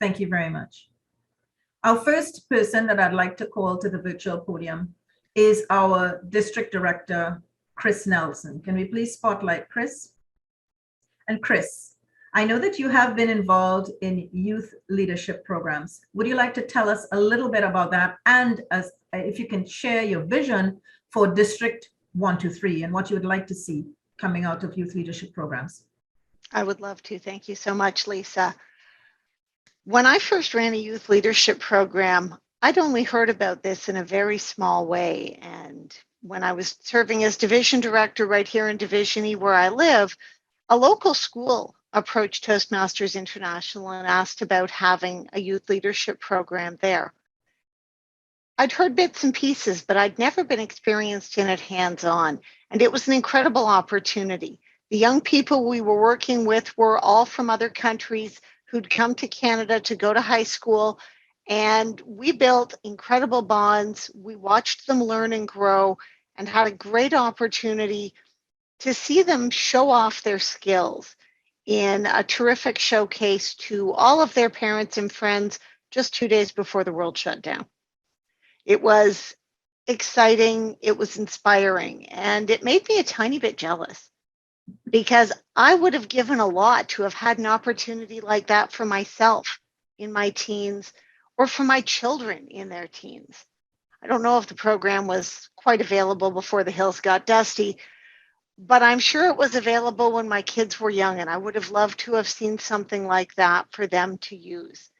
Thank you very much. Our first person that I'd like to call to the virtual podium is our District Director, Chris Nelson. Can we please spotlight Chris? And Chris, I know that you have been involved in youth leadership programs. Would you like to tell us a little bit about that? And if you can share your vision for District 123 and what you would like to see coming out of youth leadership programs. I would love to. Thank you so much, Lisa. When I first ran a youth leadership program, I'd only heard about this in a very small way. And when I was serving as division director right here in Division E where I live, a local school approached Toastmasters International and asked about having a youth leadership program there. I'd heard bits and pieces, but I'd never been experienced in it hands-on. And it was an incredible opportunity. The young people we were working with were all from other countries who'd come to Canada to go to high school. And we built incredible bonds. We watched them learn and grow and had a great opportunity to see them show off their skills in a terrific showcase to all of their parents and friends just 2 days before the world shut down. It was exciting, it was inspiring, and it made me a tiny bit jealous because I would have given a lot to have had an opportunity like that for myself in my teens or for my children in their teens. I don't know if the program was quite available before the hills got dusty, but I'm sure it was available when my kids were young, and I would have loved to have seen something like that for them to use.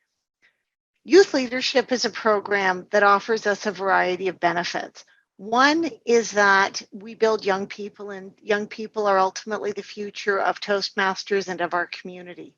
Youth leadership is a program that offers us a variety of benefits. One is that we build young people, and young people are ultimately the future of Toastmasters and of our community.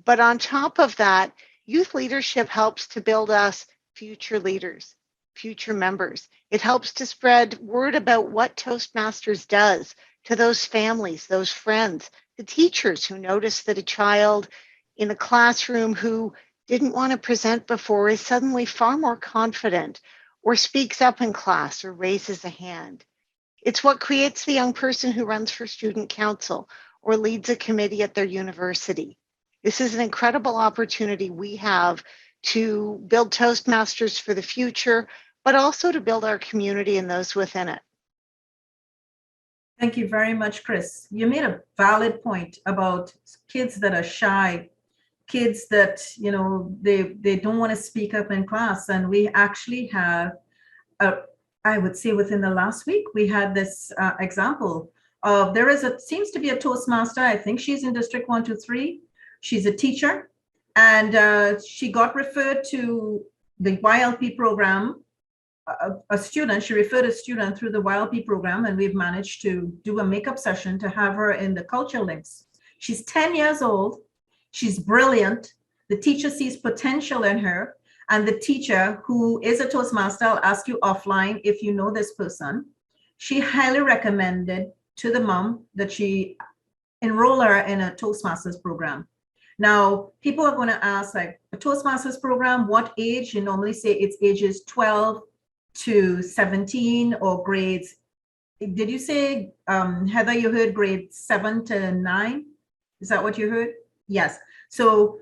But on top of that, youth leadership helps to build us future leaders, future members. It helps to spread word about what Toastmasters does to those families, those friends, the teachers who notice that a child in a classroom who didn't want to present before is suddenly far more confident or speaks up in class or raises a hand. It's what creates the young person who runs for student council or leads a committee at their university. This is an incredible opportunity we have to build Toastmasters for the future, but also to build our community and those within it. Thank you very much, Chris. You made a valid point about kids that are shy, kids that, you know, they don't want to speak up in class. And we actually have, I would say within the last week, we had this example of seems to be a Toastmaster. I think she's in District 123. She's a teacher, and she got referred to the YLP program. She referred a student through the YLP program, and we've managed to do a makeup session to have her in the Culture Links. She's 10 years old. She's brilliant. The teacher sees potential in her, and the teacher, who is a Toastmaster, I'll ask you offline if you know this person, she highly recommended to the mom that she enroll her in a Toastmasters program. Now, people are going to ask, like, a Toastmasters program, what age? You normally say it's ages 12 to 17 or grades. Did you say, Heather, you heard grade 7 to 9? Is that what you heard? Yes. So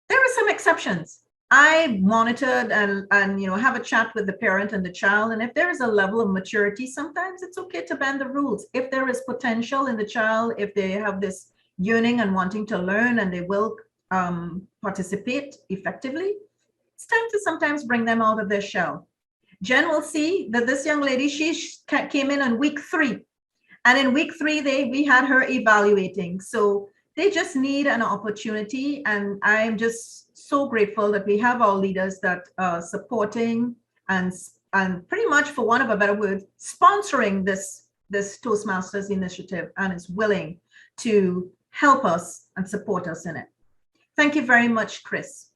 there are some exceptions. I monitored and you know, have a chat with the parent and the child. And if there is a level of maturity, sometimes it's okay to bend the rules. If there is potential in the child, if they have this yearning and wanting to learn and they will participate effectively, it's time to sometimes bring them out of their shell. Jen will see that this young lady, she came in on week 3. And in week 3, we had her evaluating. So they just need an opportunity. And I'm just so grateful that we have our leaders that are supporting and pretty much, for want of a better word, sponsoring this Toastmasters initiative and is willing to help us and support us in it. Thank you very much, Chris.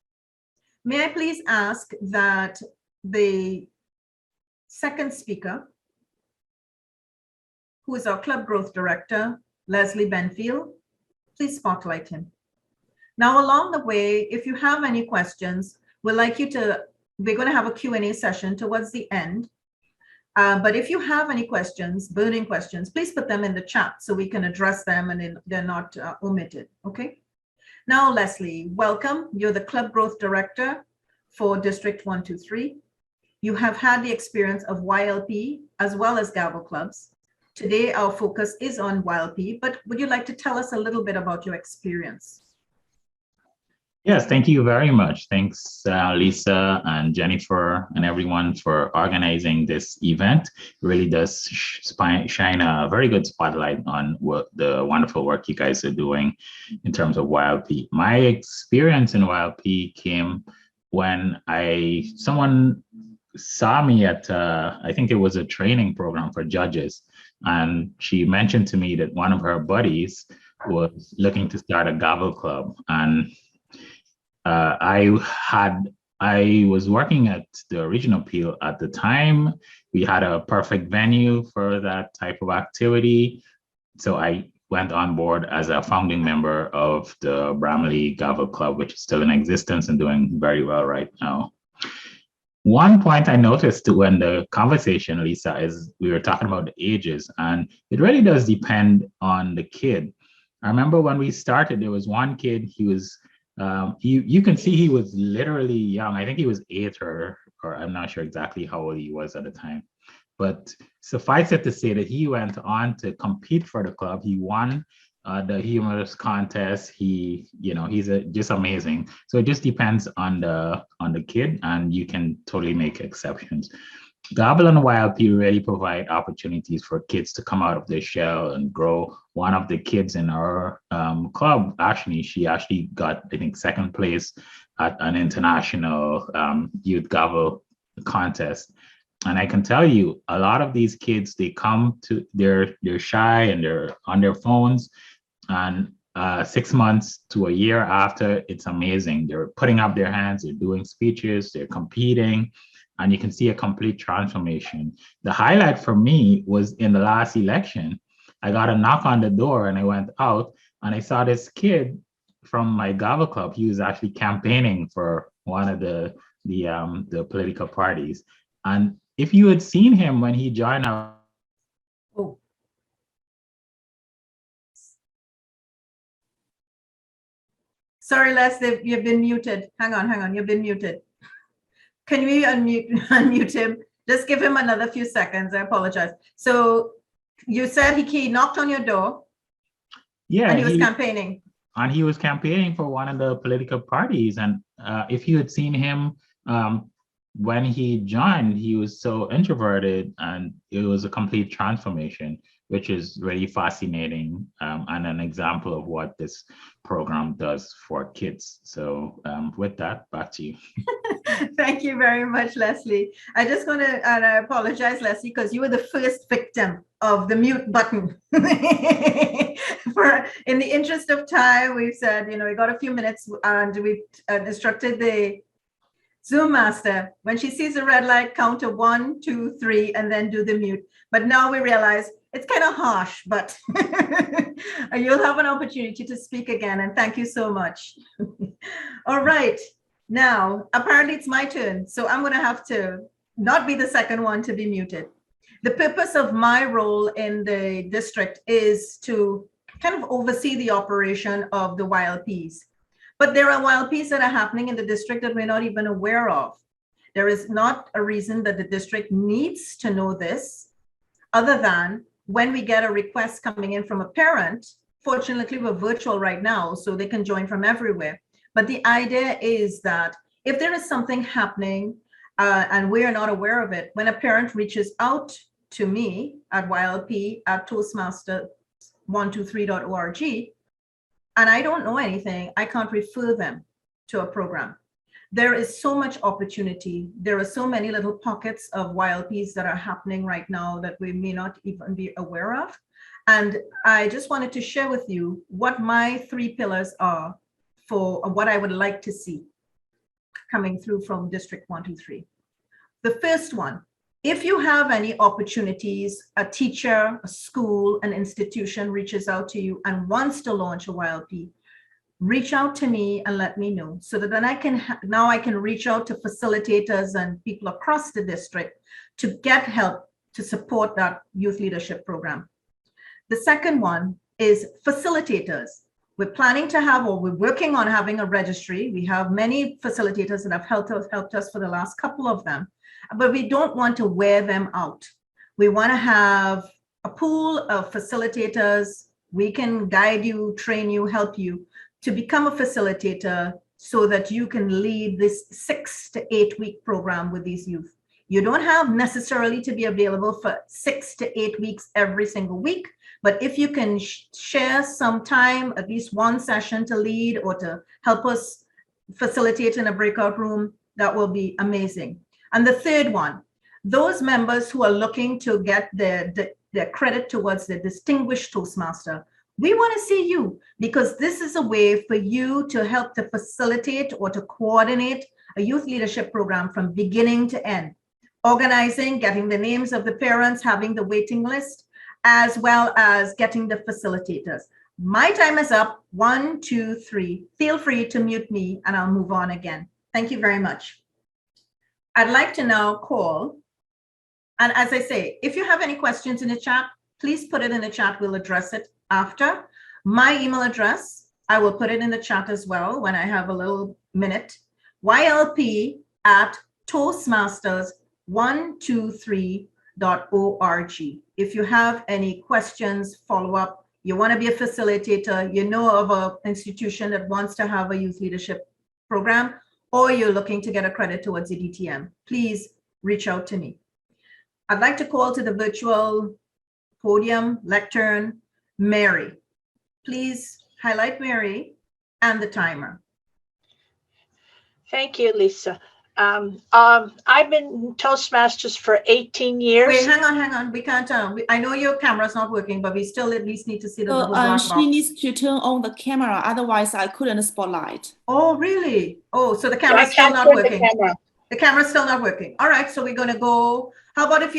May I please ask that the second speaker, who is our Club Growth Director, Leslie Benfield, please spotlight him. Now, along the way, if you have any questions, we're going to have a Q&A session towards the end. But if you have any questions, burning questions, please put them in the chat so we can address them and they're not omitted, okay? Now, Leslie, welcome. You're the Club Growth Director for District 123. You have had the experience of YLP as well as Gavel clubs. Today, our focus is on YLP, but would you like to tell us a little bit about your experience? Yes, thank you very much. Thanks, Lisa and Jennifer and everyone for organizing this event. It really does shine a very good spotlight on what the wonderful work you guys are doing in terms of YLP. My experience in YLP came when someone saw me at, I think it was a training program for judges. And she mentioned to me that one of her buddies was looking to start a Gavel club. And I was working at the Regional Peel at the time. We had a perfect venue for that type of activity. So I went on board as a founding member of the Bramley Gavel Club, which is still in existence and doing very well right now. One point I noticed when the conversation, Lisa, is we were talking about the ages, and it really does depend on the kid. I remember when we started, there was one kid, he was you can see he was literally young. I think he was 8 or I'm not sure exactly how old he was at the time. But suffice it to say that he went on to compete for the club. He won the humorous contest. He's just amazing. So it just depends on the kid, and you can totally make exceptions. Gavel and YLP really provide opportunities for kids to come out of their shell and grow. One of the kids in our club, she actually got, I think, second place at an international youth Gavel contest. And I can tell you, a lot of these kids, they come to, they're shy and they're on their phones. And 6 months to a year after, it's amazing. They're putting up their hands, they're doing speeches, they're competing. And you can see a complete transformation. The highlight for me was in the last election. I got a knock on the door and I went out and I saw this kid from my Gavel club. He was actually campaigning for one of the political parties. And if you had seen him when he joined our... Oh. Sorry, Les, you've been muted. Hang on, you've been muted. Can we unmute him? Just give him another few seconds. I apologize. So you said he knocked on your door. Yeah. And he was campaigning. And he was campaigning for one of the political parties. And if you had seen him when he joined, he was so introverted, and it was a complete transformation, which is really fascinating and an example of what this program does for kids. So with that, back to you. Thank you very much, Leslie. I just want to, and I apologize, Leslie, because you were the first victim of the mute button. In the interest of time, we've said, we got a few minutes, and we've instructed the Zoom master, when she sees a red light, count to 1, 2, 3, and then do the mute. But now we realize it's kind of harsh, but you'll have an opportunity to speak again. And thank you so much. All right. Now, apparently it's my turn. So I'm going to have to not be the second one to be muted. The purpose of my role in the district is to kind of oversee the operation of the YLPs. But there are YLPs that are happening in the district that we're not even aware of. There is not a reason that the district needs to know this, other than when we get a request coming in from a parent. Fortunately, we're virtual right now, so they can join from everywhere. But the idea is that if there is something happening and we are not aware of it, when a parent reaches out to me at YLP at Toastmaster123.org, and I don't know anything, I can't refer them to a program. There is so much opportunity. There are so many little pockets of YLPs that are happening right now that we may not even be aware of. And I just wanted to share with you what my 3 pillars are for what I would like to see coming through from District 123. The first one, if you have any opportunities, a teacher, a school, an institution reaches out to you and wants to launch a YLP, reach out to me and let me know, so that then I can reach out to facilitators and people across the district to get help to support that youth leadership program. The second one is facilitators. We're planning to have, or we're working on having a registry. We have many facilitators that have helped us for the last couple of them, but we don't want to wear them out. We want to have a pool of facilitators. We can guide you, train you, help you to become a facilitator so that you can lead this 6 to 8 week program with these youth. You don't have necessarily to be available for 6 to 8 weeks every single week, but if you can share some time, at least one session to lead or to help us facilitate in a breakout room, that will be amazing. And the third one, those members who are looking to get their credit towards the Distinguished Toastmaster, we want to see you, because this is a way for you to help to facilitate or to coordinate a youth leadership program from beginning to end. Organizing, getting the names of the parents, having the waiting list, as well as getting the facilitators. My time is up. 1, 2, 3. Feel free to mute me and I'll move on again. Thank you very much. I'd like to now call, and as I say, if you have any questions in the chat, please put it in the chat. We'll address it after. My email address, I will put it in the chat as well when I have a little minute. YLP@toastmasters123.org. If you have any questions, follow up, you want to be a facilitator, you know of an institution that wants to have a youth leadership program, or you're looking to get a credit towards the DTM, please reach out to me. I'd like to call to the virtual podium lectern, Mary. Please highlight Mary and the timer. Thank you, Lisa. I've been Toastmasters for 18 years. Wait, hang on. We can't. I know your camera's not working, but we still at least need to see the little black box. She needs to turn on the camera, otherwise I couldn't spotlight. Oh, really? Oh, so the camera's still not working. The camera's still not working. All right, so we're going to go. How about if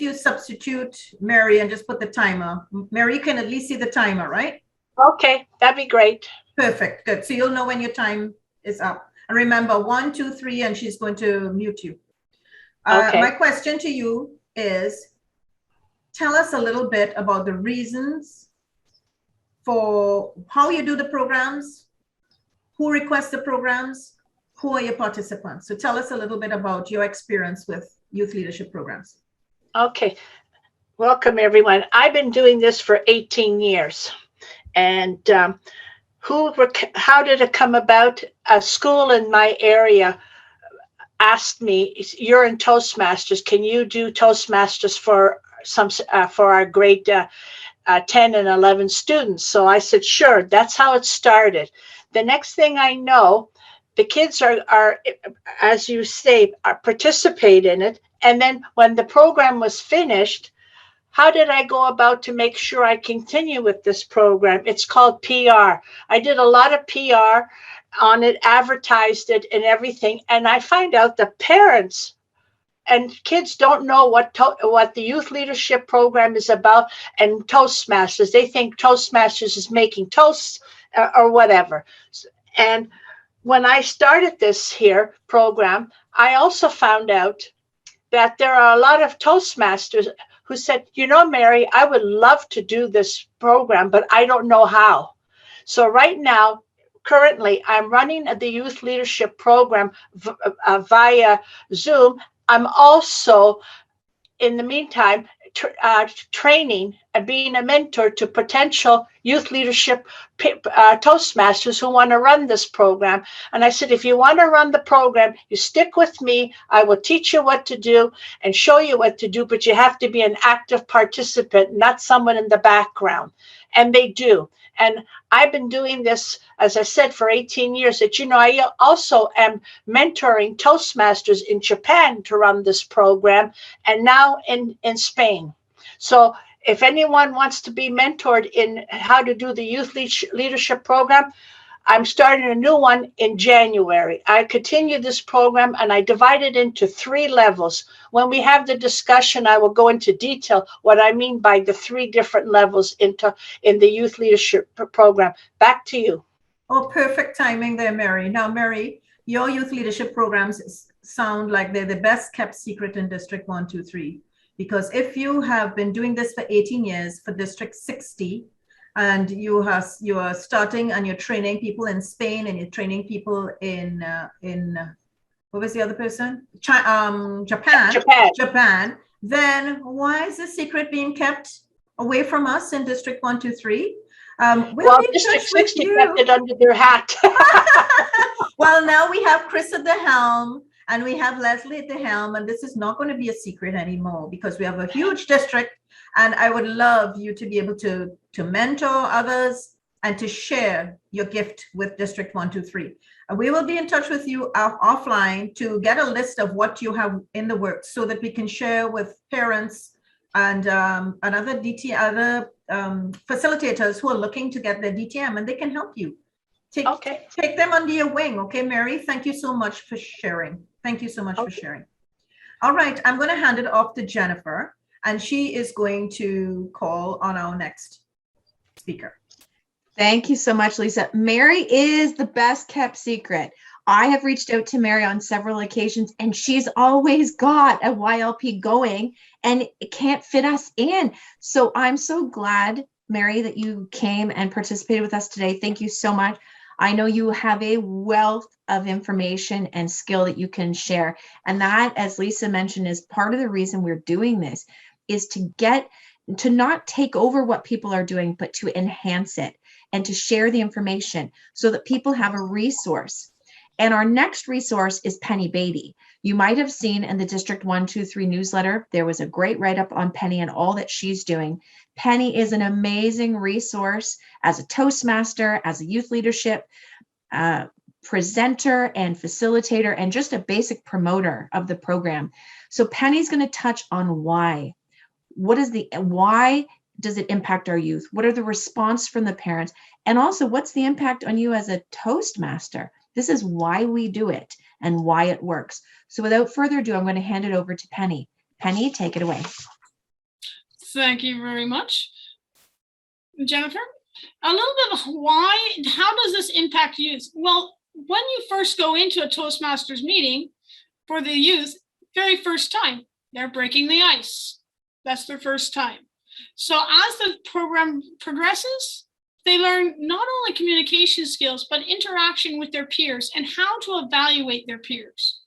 you substitute Mary and just put the timer? Mary, you can at least see the timer, right? Okay, that'd be great. Perfect. Good. So you'll know when your time is up. And remember, 1, 2, 3, and she's going to mute you. Okay. My question to you is, tell us a little bit about the reasons for how you do the programs, who requests the programs, who are your participants. So tell us a little bit about your experience with youth leadership programs. Okay. Welcome, everyone. I've been doing this for 18 years. And how did it come about? A school in my area asked me, "You're in Toastmasters. Can you do Toastmasters for our grade 10 and 11 students?" So I said, "Sure." That's how it started. The next thing I know, the kids are, as you say, participate in it. And then when the program was finished, how did I go about to make sure I continue with this program? It's called PR. I did a lot of PR on it, advertised it and everything. And I find out the parents and kids don't know what the youth leadership program is about and Toastmasters. They think Toastmasters is making toasts or whatever. And when I started this here program, I also found out that there are a lot of Toastmasters who said, "You know, Mary, I would love to do this program, but I don't know how." So right now, currently, I'm running the youth leadership program via Zoom. I'm also, in the meantime, training and being a mentor to potential youth leadership Toastmasters who want to run this program. And I said, if you want to run the program, you stick with me. I will teach you what to do and show you what to do, but you have to be an active participant, not someone in the background. And they do. And I've been doing this, as I said, for 18 years. That, you know, I also am mentoring Toastmasters in Japan to run this program, and now in Spain. So if anyone wants to be mentored in how to do the youth leadership program, I'm starting a new one in January. I continue this program and I divide it into 3 levels. When we have the discussion, I will go into detail what I mean by the 3 different levels in the youth leadership program. Back to you. Oh, perfect timing there, Mary. Now, Mary, your youth leadership programs sound like they're the best kept secret in District 123. Because if you have been doing this for 18 years for District 60, and you are starting and you're training people in Spain, and you're training people in what was the other person? Japan. Japan. Then why is the secret being kept away from us in District 123? Well, District 60 kept it under their hat. Well, now we have Chris at the helm and we have Leslie at the helm, and this is not going to be a secret anymore because we have a huge district, and I would love you to be able to mentor others and to share your gift with District 123. We will be in touch with you offline to get a list of what you have in the works so that we can share with parents and other facilitators who are looking to get their DTM, and they can help you. Take them under your wing. Okay, Mary, thank you so much for sharing. Thank you so much for sharing. All right, I'm going to hand it off to Jennifer, and she is going to call on our next speaker. Thank you so much, Lisa. Mary is the best kept secret. I have reached out to Mary on several occasions, and she's always got a YLP going and it can't fit us in. So I'm so glad, Mary, that you came and participated with us today. Thank you so much. I know you have a wealth of information and skill that you can share. And that, as Lisa mentioned, is part of the reason we're doing this, is to not take over what people are doing, but to enhance it and to share the information so that people have a resource. And our next resource is Penny Beatty. You might have seen in the District 123 newsletter, there was a great write-up on Penny and all that she's doing. Penny is an amazing resource as a Toastmaster, as a youth leadership presenter and facilitator, and just a basic promoter of the program. So Penny's going to touch on why. Why does it impact our youth? What are the response from the parents? And also, what's the impact on you as a Toastmaster? This is why we do it and why it works. So without further ado, I'm going to hand it over to Penny. Penny, take it away. Thank you very much, Jennifer. A little bit of how does this impact youth? Well, when you first go into a Toastmasters meeting for the youth, very first time, they're breaking the ice. That's their first time. So as the program progresses, they learn not only communication skills, but interaction with their peers and how to evaluate their peers.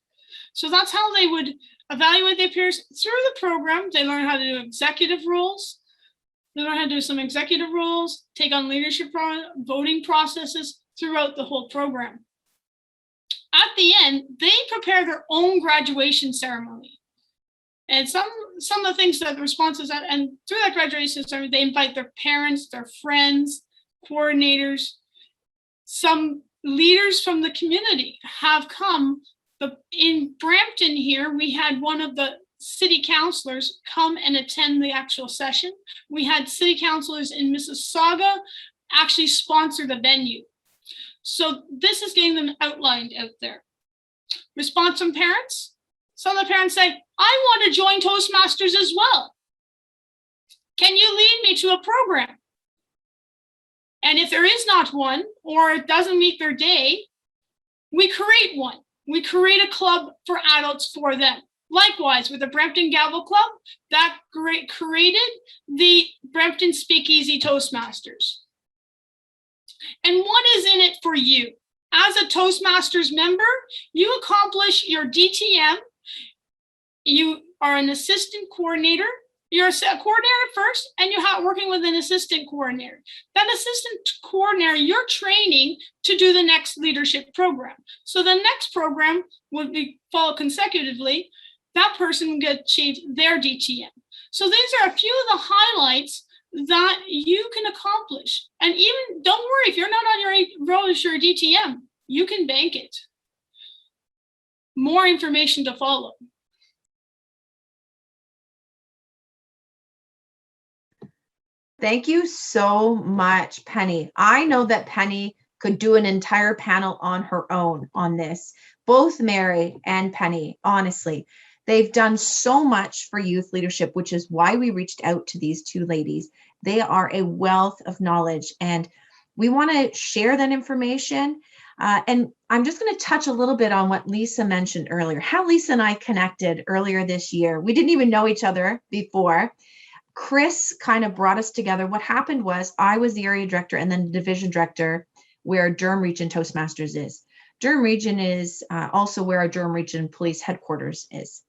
So that's how they would evaluate their peers through the program. They learn how to do executive roles. They learn how to do some executive roles, take on leadership voting processes throughout the whole program. At the end, they prepare their own graduation ceremony. And some of the things that the responses are, and through that graduation ceremony, they invite their parents, their friends, coordinators. Some leaders from the community have come. But in Brampton here, we had one of the city councilors come and attend the actual session. We had city councilors in Mississauga actually sponsor the venue. So this is getting them outlined out there. Response from parents. Some of the parents say, I want to join Toastmasters as well. Can you lead me to a program? And if there is not one, or it doesn't meet their day, we create one. We create a club for adults for them. Likewise, with the Brampton Gavel Club, that created the Brampton Speakeasy Toastmasters. And what is in it for you? As a Toastmasters member, you accomplish your DTM. You are an assistant coordinator. You're a coordinator first, and you're working with an assistant coordinator. That assistant coordinator, you're training to do the next leadership program. So the next program would be followed consecutively. That person will achieve their DTM. So these are a few of the highlights that you can accomplish. And even, don't worry, if you're not on your DTM, you can bank it. More information to follow. Thank you so much, Penny. I know that Penny could do an entire panel on her own on this. Both Mary and Penny, honestly, they've done so much for youth leadership, which is why we reached out to these two ladies. They are a wealth of knowledge, and we want to share that information. And I'm just going to touch a little bit on what Lisa mentioned earlier, how Lisa and I connected earlier this year. We didn't even know each other before. Chris kind of brought us together. What happened was I was the area director and then the division director where Durham Region Toastmasters is. Durham Region is also where our Durham Region Police Headquarters is.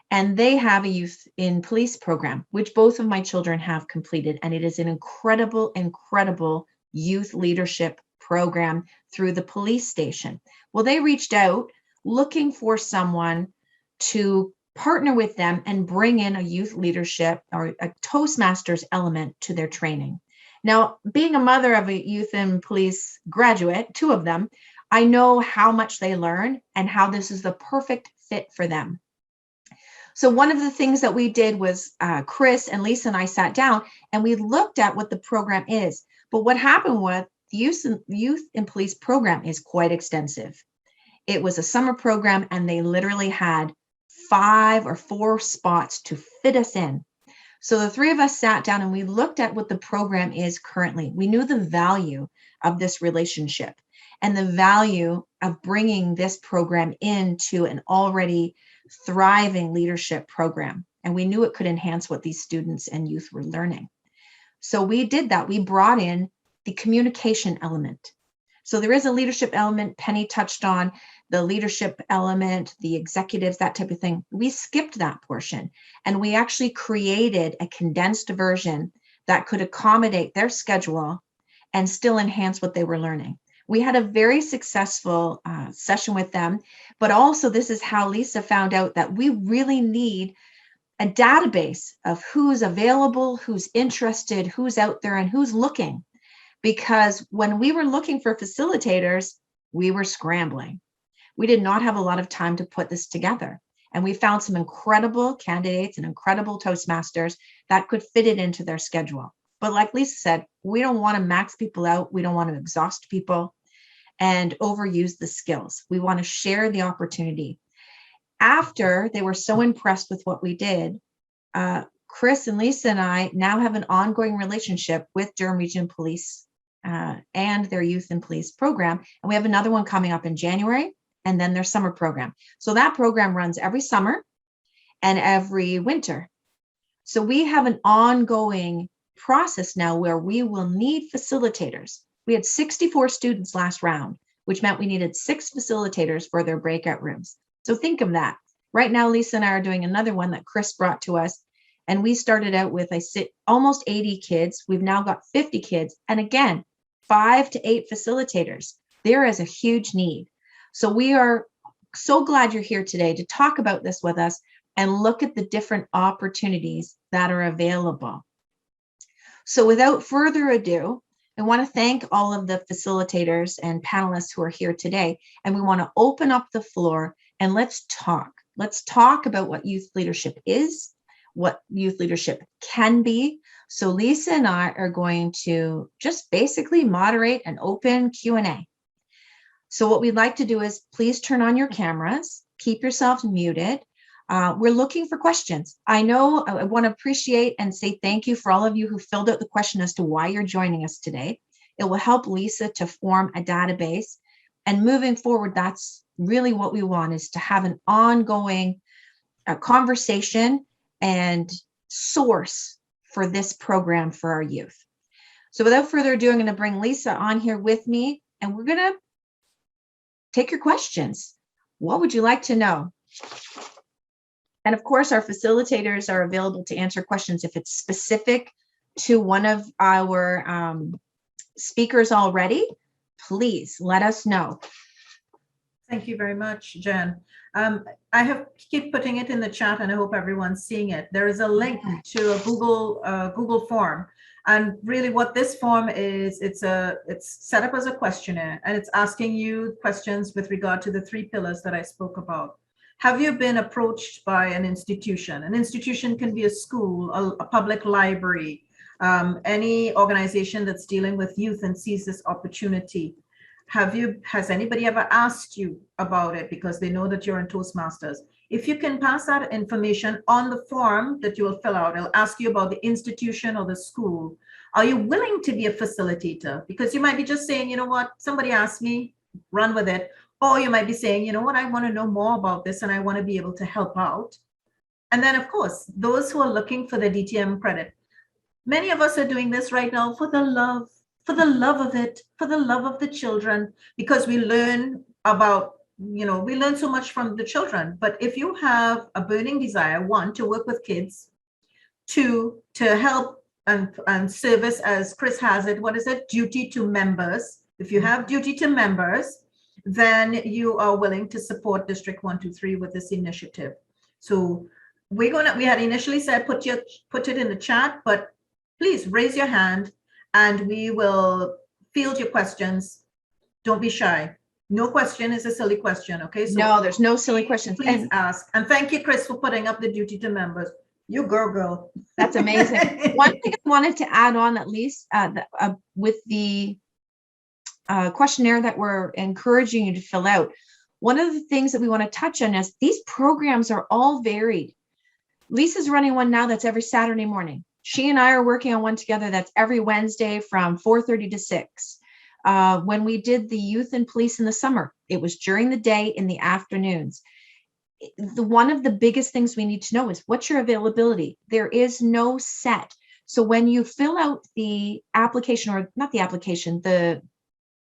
And they have a youth in police program, which both of my children have completed. And it is an incredible, incredible youth leadership program through the police station. Well, they reached out looking for someone to partner with them and bring in a youth leadership or a Toastmasters element to their training. Now, being a mother of a youth and police graduate, 2 of them, I know how much they learn and how this is the perfect fit for them. So one of the things that we did was Chris and Lisa and I sat down and we looked at what the program is. But what happened was the youth and police program is quite extensive. It was a summer program and they literally had 5 or 4 spots to fit us in. So the 3 of us sat down and we looked at what the program is currently. We knew the value of this relationship and the value of bringing this program into an already thriving leadership program. And we knew it could enhance what these students and youth were learning. So we did that. We brought in the communication element. So there is a leadership element. Penny touched on the leadership element, the executives, that type of thing. We skipped that portion and we actually created a condensed version that could accommodate their schedule and still enhance what they were learning. We had a very successful session with them, but also this is how Lisa found out that we really need a database of who's available, who's interested, who's out there, and who's looking. Because when we were looking for facilitators, we were scrambling. We did not have a lot of time to put this together. And we found some incredible candidates and incredible Toastmasters that could fit it into their schedule. But like Lisa said, we don't want to max people out. We don't want to exhaust people and overuse the skills. We want to share the opportunity. After they were so impressed with what we did, Chris and Lisa and I now have an ongoing relationship with Durham Region Police and their youth and police program. And we have another one coming up in January and then their summer program. So that program runs every summer and every winter. So we have an ongoing process now where we will need facilitators. We had 64 students last round, which meant we needed 6 facilitators for their breakout rooms. So think of that. Right now, Lisa and I are doing another one that Chris brought to us. And we started out with, almost 80 kids. We've now got 50 kids. And again, 5 to 8 facilitators. There is a huge need. So we are so glad you're here today to talk about this with us and look at the different opportunities that are available. So without further ado, I want to thank all of the facilitators and panelists who are here today. And we want to open up the floor and let's talk. Let's talk about what youth leadership is, what youth leadership can be. So Lisa and I are going to just basically moderate an open Q&A. So what we'd like to do is please turn on your cameras, keep yourselves muted. We're looking for questions. I know I want to appreciate and say thank you for all of you who filled out the question as to why you're joining us today. It will help Lisa to form a database. And moving forward, that's really what we want, is to have an ongoing conversation and source for this program for our youth. So without further ado, I'm going to bring Lisa on here with me, and we're going to take your questions. What would you like to know? And of course, our facilitators are available to answer questions if it's specific to one of our speakers already. Please let us know. Thank you very much, Jen. I keep putting it in the chat, and I hope everyone's seeing it. There is a link to a Google form, and really, what this form is, it's set up as a questionnaire, and it's asking you questions with regard to the 3 pillars that I spoke about. Have you been approached by an institution? An institution can be a school, a public library, any organization that's dealing with youth and sees this opportunity. Has anybody ever asked you about it because they know that you're in Toastmasters? If you can pass that information on the form that you will fill out, it'll ask you about the institution or the school. Are you willing to be a facilitator? Because you might be just saying, you know what, somebody asked me, run with it. Or you might be saying, you know what, I want to know more about this and I want to be able to help out. And then, of course, those who are looking for the DTM credit, Many of us are doing this right now for the love of it, for the love of the children, because we learn about, we learn so much from the children. But if you have a burning desire, one, to work with kids, two, to help and service, as Chris has it, what is it? Duty to members. If you have duty to members, then you are willing to support District 123 with this initiative. So we had initially said, put it in the chat, but please raise your hand and we will field your questions. Don't be shy. No question is a silly question, okay? So no, there's no silly questions. Please ask. And thank you, Chris, for putting up the duty to members. You girl. That's amazing. One thing I wanted to add on, at least with the questionnaire that we're encouraging you to fill out, one of the things that we want to touch on is these programs are all varied. Lisa's running one now that's every Saturday morning. She and I are working on one together that's every Wednesday from 4:30 to 6. When we did the youth and police in the summer, it was during the day in the afternoons. One of the biggest things we need to know is what's your availability. There is no set. So when you fill out the application, or not the application, the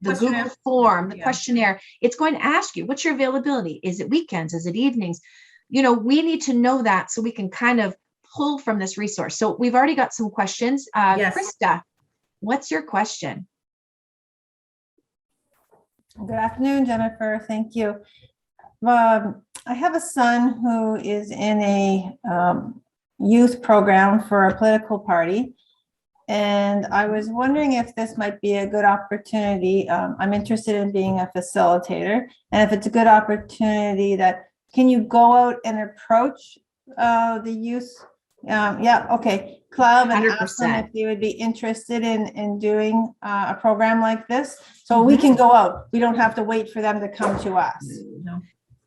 Google form, the questionnaire, it's going to ask you, what's your availability? Is it weekends? Is it evenings? We need to know that so we can kind of pull from this resource. So we've already got some questions. Yes. Krista, what's your question? Good afternoon, Jennifer. Thank you. I have a son who is in a youth program for a political party, and I was wondering if this might be a good opportunity. I'm interested in being a facilitator, and if it's a good opportunity can you go out and approach the youth club and ask them 100%. if they would be interested in doing a program like this? So we can go out. We don't have to wait for them to come to us. No.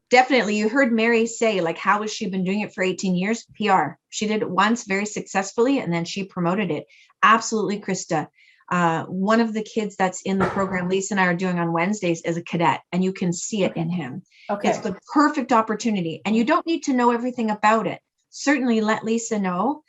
Definitely. You heard Mary say, how has she been doing it for 18 years? PR. She did it once very successfully, and then she promoted it. Absolutely, Krista. One of the kids that's in the program Lisa and I are doing on Wednesdays is a cadet, and you can see it in him. Okay. It's the perfect opportunity, and you don't need to know everything about it. Certainly let Lisa know.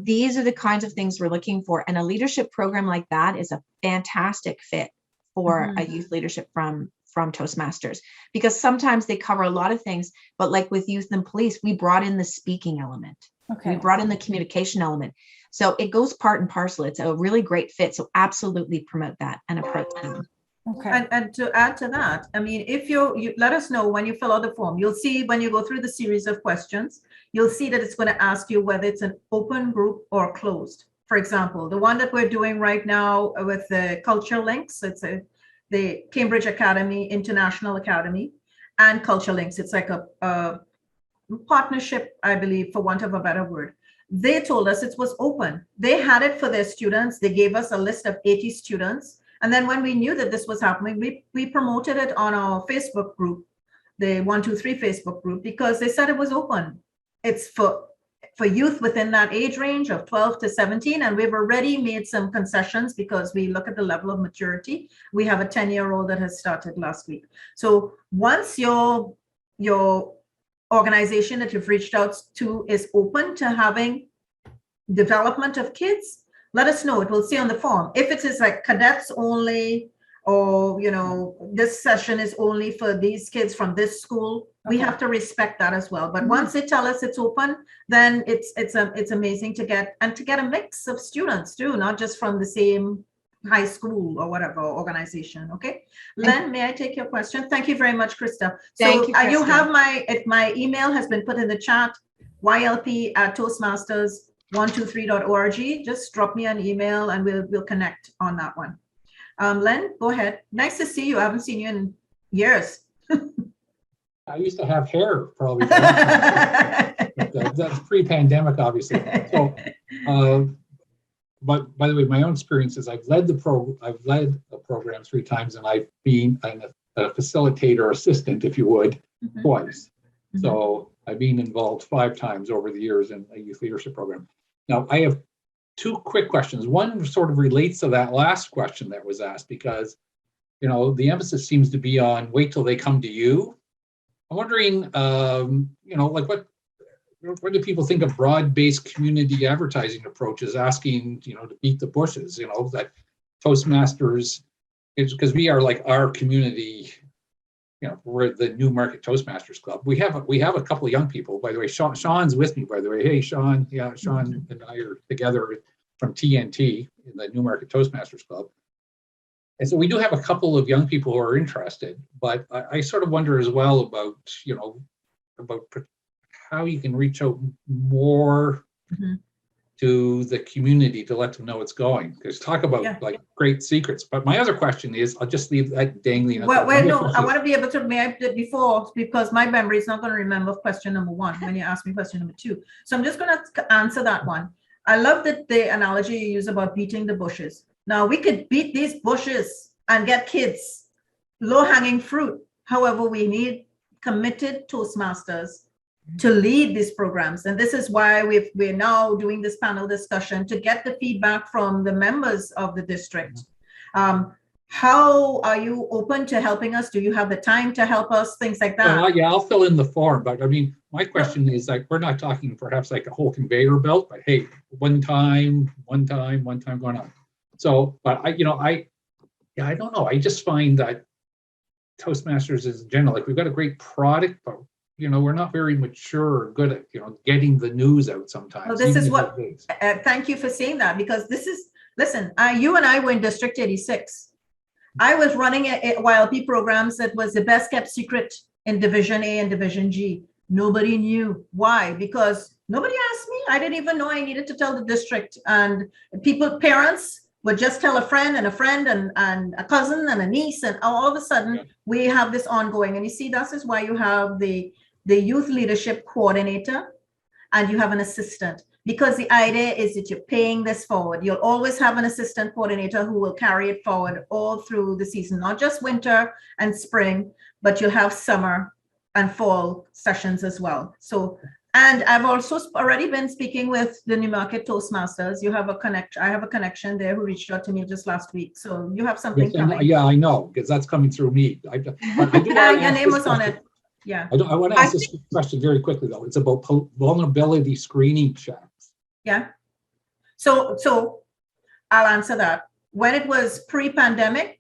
These are the kinds of things we're looking for, and a leadership program like that is a fantastic fit for a youth leadership from Toastmasters, because sometimes they cover a lot of things, but like with youth and police, we brought in the speaking element. Okay. We brought in the communication element. So it goes part and parcel. It's a really great fit. So absolutely promote that and approach them. Okay. And to add to that, I mean, if you let us know when you fill out the form, you'll see when you go through the series of questions, you'll see that it's going to ask you whether it's an open group or closed. For example, the one that we're doing right now with the Culture Links, it's the Cambridge Academy, International Academy, and Culture Links. It's like a partnership, I believe, for want of a better word. They told us it was open. They had it for their students. They gave us a list of 80 students. And then when we knew that this was happening, we promoted it on our Facebook group, the 123 Facebook group, because they said it was open. It's for youth within that age range of 12 to 17. And we've already made some concessions because we look at the level of maturity. We have a 10-year-old that has started last week. So once your organization that you've reached out to is open to having development of kids, let us know. It will say on the form. If it is like cadets only, or this session is only for these kids from this school, we have to respect that as well. But once they tell us it's open, then it's amazing to get a mix of students too, not just from the same high school or whatever organization. Okay, Len, may I take your question? Thank you very much, Krista. Thank you, Krista. You have my email has been put in the chat, ylp@toastmasters123.org. Just drop me an email and we'll connect on that one. Len, go ahead. Nice to see you. I haven't seen you in years. I used to have hair probably. That's pre-pandemic, obviously. So, but by the way, my own experience is I've led a program 3 times, and I've been a facilitator assistant, if you would, twice. So I've been involved 5 times over the years in a youth leadership program. Now I have 2 quick questions. One sort of relates to that last question that was asked, because the emphasis seems to be on wait till they come to you. I'm wondering, like what do people think of broad-based community advertising approaches, asking, to beat the bushes, that Toastmasters, because we are like our community, we're the Newmarket Toastmasters Club. We have a couple of young people, by the way. Sean's with me, by the way. Hey, Sean. Yeah, Sean and I are together from TNT in the Newmarket Toastmasters Club. And so we do have a couple of young people who are interested, but I sort of wonder as well about, about how you can reach out more to the community to let them know it's going. Because talk about like great secrets. But my other question is, I'll just leave that dangling. Well, no, I want to be able to, may I did before, because my memory is not going to remember question number 1 when you ask me question number 2. So I'm just going to answer that one. I love that the analogy you use about beating the bushes. Now we could beat these bushes and get kids low-hanging fruit. However, we need committed Toastmasters to lead these programs. And this is why we're now doing this panel discussion to get the feedback from the members of the district. How are you open to helping us? Do you have the time to help us? Things like that. Yeah, I'll fill in the form, but I mean, my question is like, we're not talking perhaps like a whole conveyor belt, but hey, one time going on. So, but I don't know. I just find that Toastmasters is in general, like we've got a great product, but we're not very mature or good at, getting the news out sometimes. Well, this is what, thank you for saying that, because this is, listen, you and I were in District 86. I was running a YLP programs that was the best kept secret in Division A and Division G. Nobody knew. Why? Because nobody asked me. I didn't even know I needed to tell the district. And parents would just tell a friend and a cousin and a niece, and all of a sudden we have this ongoing. And you see, that is why you have the youth leadership coordinator and you have an assistant, because the idea is that you're paying this forward. You'll always have an assistant coordinator who will carry it forward all through the season, not just winter and spring, but you'll have summer and fall sessions as well. So, and I've also already been speaking with the Newmarket Toastmasters. You have I have a connection there who reached out to me just last week. So you have something coming. Yeah, I know, because that's coming through me. I do your name was on it. Yeah. I want to ask this question very quickly, though. It's about vulnerability screening checks. Yeah. So I'll answer that. When it was pre-pandemic,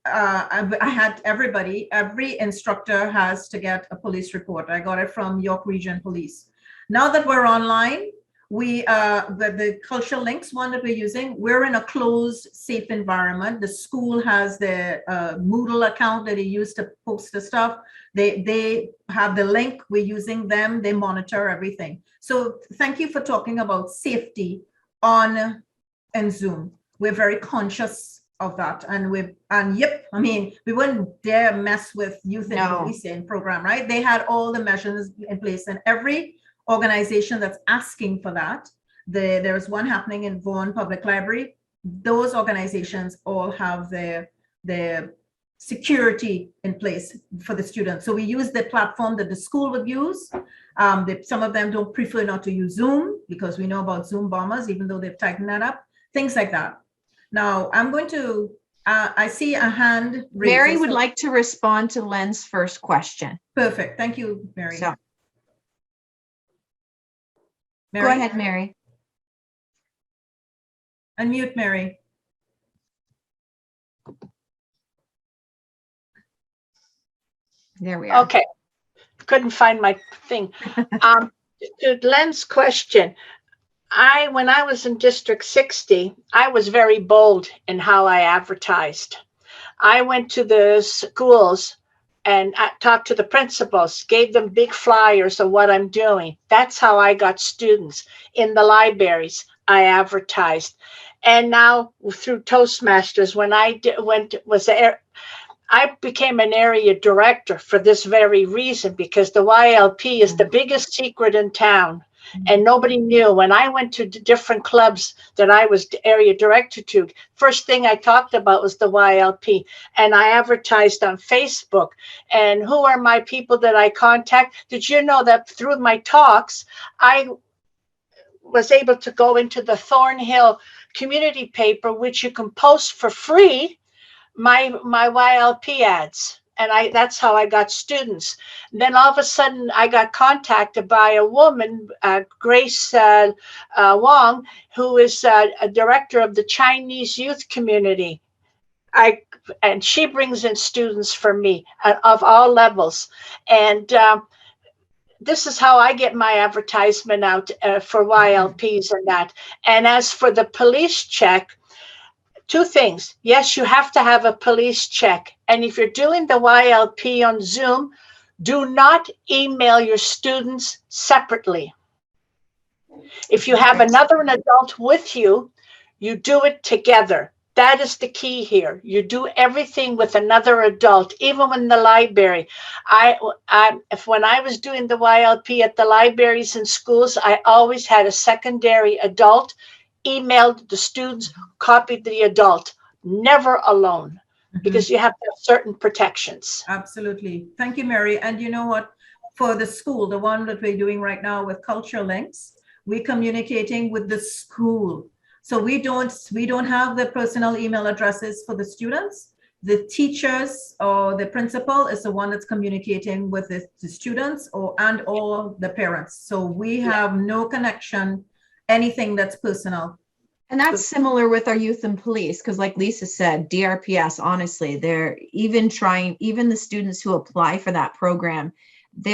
I had every instructor has to get a police report. I got it from York Region Police. Now that we're online, the cultural links one that we're using, we're in a closed, safe environment. The school has the Moodle account that they use to post the stuff. They have the link. We're using them. They monitor everything. So thank you for talking about safety on Zoom. We're very conscious of that, and we wouldn't dare mess with youth and policing program, right? They had all the measures in place, and every organization that's asking for that, there's one happening in Vaughan Public Library. Those organizations all have their security in place for the students. So we use the platform that the school would use. Some of them don't prefer not to use Zoom because we know about Zoom bombers, even though they've tightened that up, things like that. Now I'm going to, I see a hand raised. Mary would like to respond to Len's first question. Perfect. Thank you, Mary. So, Mary. Go ahead, Mary. Unmute, Mary. There we are. Okay. Couldn't find my thing. To Len's question, when I was in District 60, I was very bold in how I advertised. I went to the schools and talked to the principals, gave them big flyers of what I'm doing. That's how I got students. In the libraries, I advertised. And now through Toastmasters, when I became an area director for this very reason, because the YLP is the biggest secret in town. And nobody knew. When I went to different clubs that I was area director to, first thing I talked about was the YLP. And I advertised on Facebook. And who are my people that I contact? Did you know that through my talks, I was able to go into the Thornhill community paper, which you can post for free, my YLP ads. and that's how I got students. And then all of a sudden I got contacted by a woman, Grace Wong, who is a director of the Chinese youth community. And she brings in students for me of all levels. And this is how I get my advertisement out for YLPs and that. And as for the police check, two things. Yes, you have to have a police check. And if you're doing the YLP on Zoom, do not email your students separately. If you have an adult with you, you do it together. That is the key here. You do everything with another adult, even in the library. When I was doing the YLP at the libraries and schools, I always had a secondary adult, emailed the students, copied the adult, never alone, because you have to have certain protections. Absolutely. Thank you, Mary. And you know what? For the school, the one that we're doing right now with Culture Links, we're communicating with the school. So we don't have the personal email addresses for the students. The teachers or the principal is the one that's communicating with the students or the parents. So we have no connection, anything that's personal. And that's similar with our youth and police, because like Lisa said, DRPS, honestly, they're even the students who apply for that program,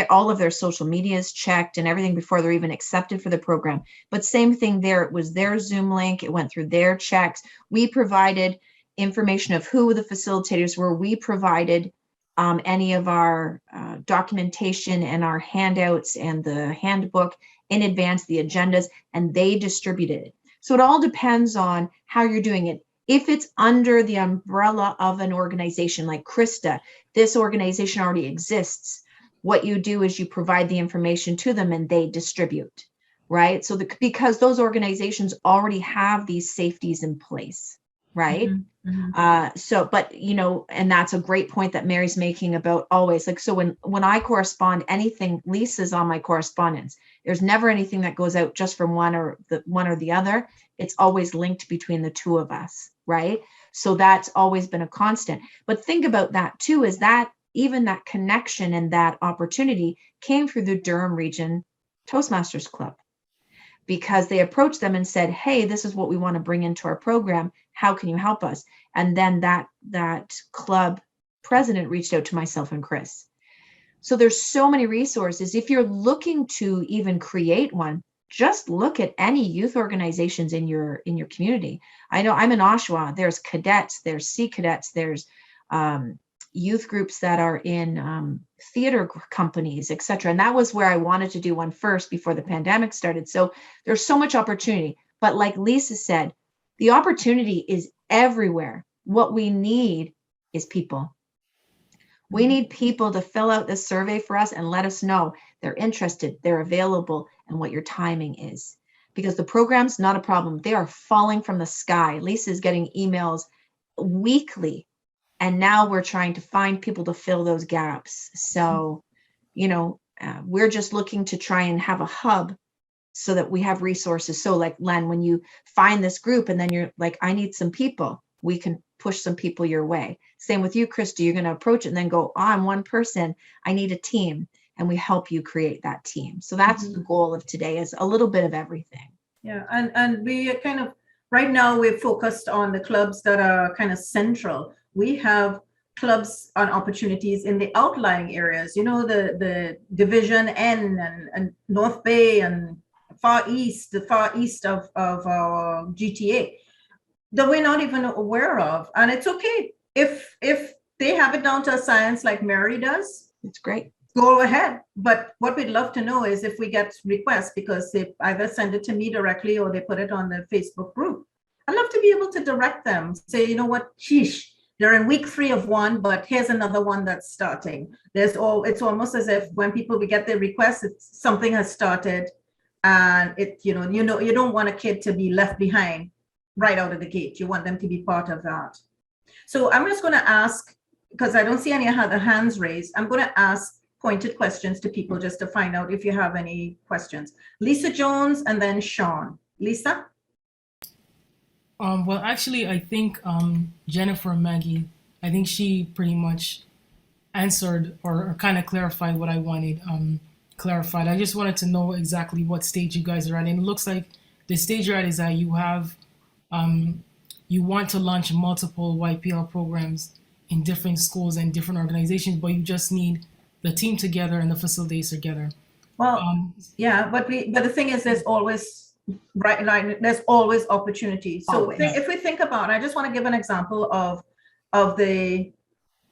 all of their social media is checked and everything before they're even accepted for the program. But same thing there, it was their Zoom link, it went through their checks. We provided information of who the facilitators were. We provided any of our documentation and our handouts and the handbook in advance, the agendas, and they distributed it. So it all depends on how you're doing it. If it's under the umbrella of an organization like Krista, this organization already exists. What you do is you provide the information to them and they distribute, right? So because those organizations already have these safeties in place, right? But and that's a great point that Mary's making about always, like, so when I correspond anything, Lisa's on my correspondence. There's never anything that goes out just from one or the other. It's always linked between the two of us, right? So that's always been a constant. But think about that too, is that even that connection and that opportunity came through the Durham Region Toastmasters Club, because they approached them and said, hey, this is what we want to bring into our program. How can you help us? And then that club president reached out to myself and Chris. So there's so many resources. If you're looking to even create one, just look at any youth organizations in your community. I know I'm in Oshawa. There's cadets, there's Sea Cadets, there's youth groups that are in theater companies, etc. And that was where I wanted to do one first before the pandemic started. So there's so much opportunity. But like Lisa said, the opportunity is everywhere. What we need is people. We need people to fill out this survey for us and let us know they're interested, they're available, and what your timing is. Because the program's not a problem. They are falling from the sky. Lisa's getting emails weekly. And now we're trying to find people to fill those gaps. So, we're just looking to try and have a hub so that we have resources. So like Len, when you find this group and then you're like, I need some people, we can push some people your way. Same with you, Krista, you're going to approach it and then go, I'm one person, I need a team. And we help you create that team. So that's the goal of today, is a little bit of everything. Yeah, and we are kind of, right now we're focused on the clubs that are kind of central. We have clubs on opportunities in the outlying areas, the Division N and North Bay and the far east of our GTA that we're not even aware of. And it's okay. If they have it down to a science like Mary does, it's great. Go ahead. But what we'd love to know is if we get requests, because they either send it to me directly or they put it on the Facebook group. I'd love to be able to direct them, say, you know what, sheesh, they're in week 3 of one, but here's another one that's starting. It's almost as if when people get their requests, something has started, and you don't want a kid to be left behind right out of the gate. You want them to be part of that. So I'm just going to ask, because I don't see any other hands raised, I'm going to ask pointed questions to people just to find out if you have any questions. Lisa Jones and then Sean. Lisa? Well, actually, I think Jennifer Maggie, I think she pretty much answered or kind of clarified what I wanted clarified. I just wanted to know exactly what stage you guys are at. And it looks like the stage you're at is that you have, you want to launch multiple YPL programs in different schools and different organizations, but you just need the team together and the facilitators together. Well, yeah, but the thing is, there's always there's always opportunity. So if we think about, I just want to give an example of the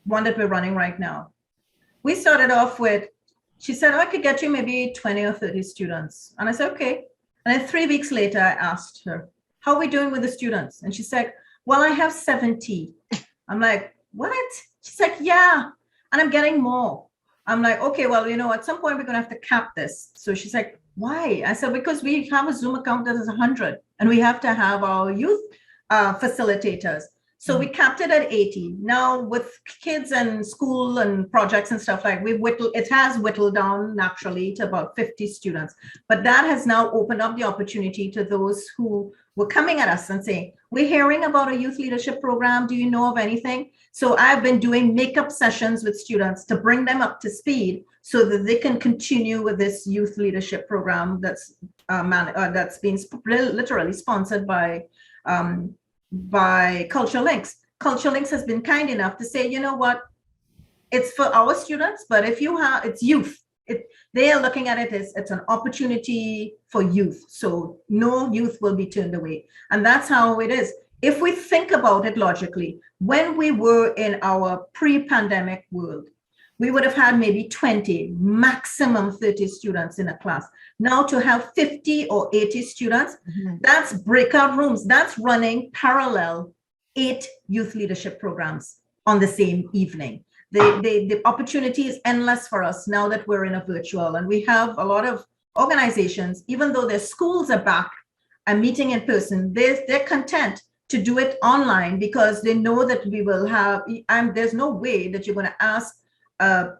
one that we're running right now. We started off with, she said, oh, I could get you maybe 20 or 30 students. And I said, okay. And then 3 weeks later, I asked her, how are we doing with the students? And she said, well, I have 70. I'm like, what? She's like, yeah, and I'm getting more. I'm like, okay, well, you know, at some point we're going to have to cap this. So she's like, why? I said, because we have a Zoom account that is 100 and we have to have our youth facilitators. So we capped it at 80. Now with kids and school and projects and stuff, like it has whittled down naturally to about 50 students. But that has now opened up the opportunity to those who were coming at us and saying, we're hearing about a youth leadership program. Do you know of anything? So I've been doing makeup sessions with students to bring them up to speed so that they can continue with this youth leadership program that's being literally sponsored by Culture Links. Culture Links has been kind enough to say, you know what, it's for our students, but if you have, it's youth. They are looking at it as it's an opportunity for youth. So no youth will be turned away. And that's how it is. If we think about it logically, when we were in our pre-pandemic world, we would have had maybe 20, maximum 30 students in a class. Now to have 50 or 80 students, that's breakout rooms. That's running parallel 8 youth leadership programs on the same evening. The opportunity is endless for us now that we're in a virtual, and we have a lot of organizations, even though their schools are back and meeting in person, they're content to do it online because they know that we will have, there's no way that you're going to ask a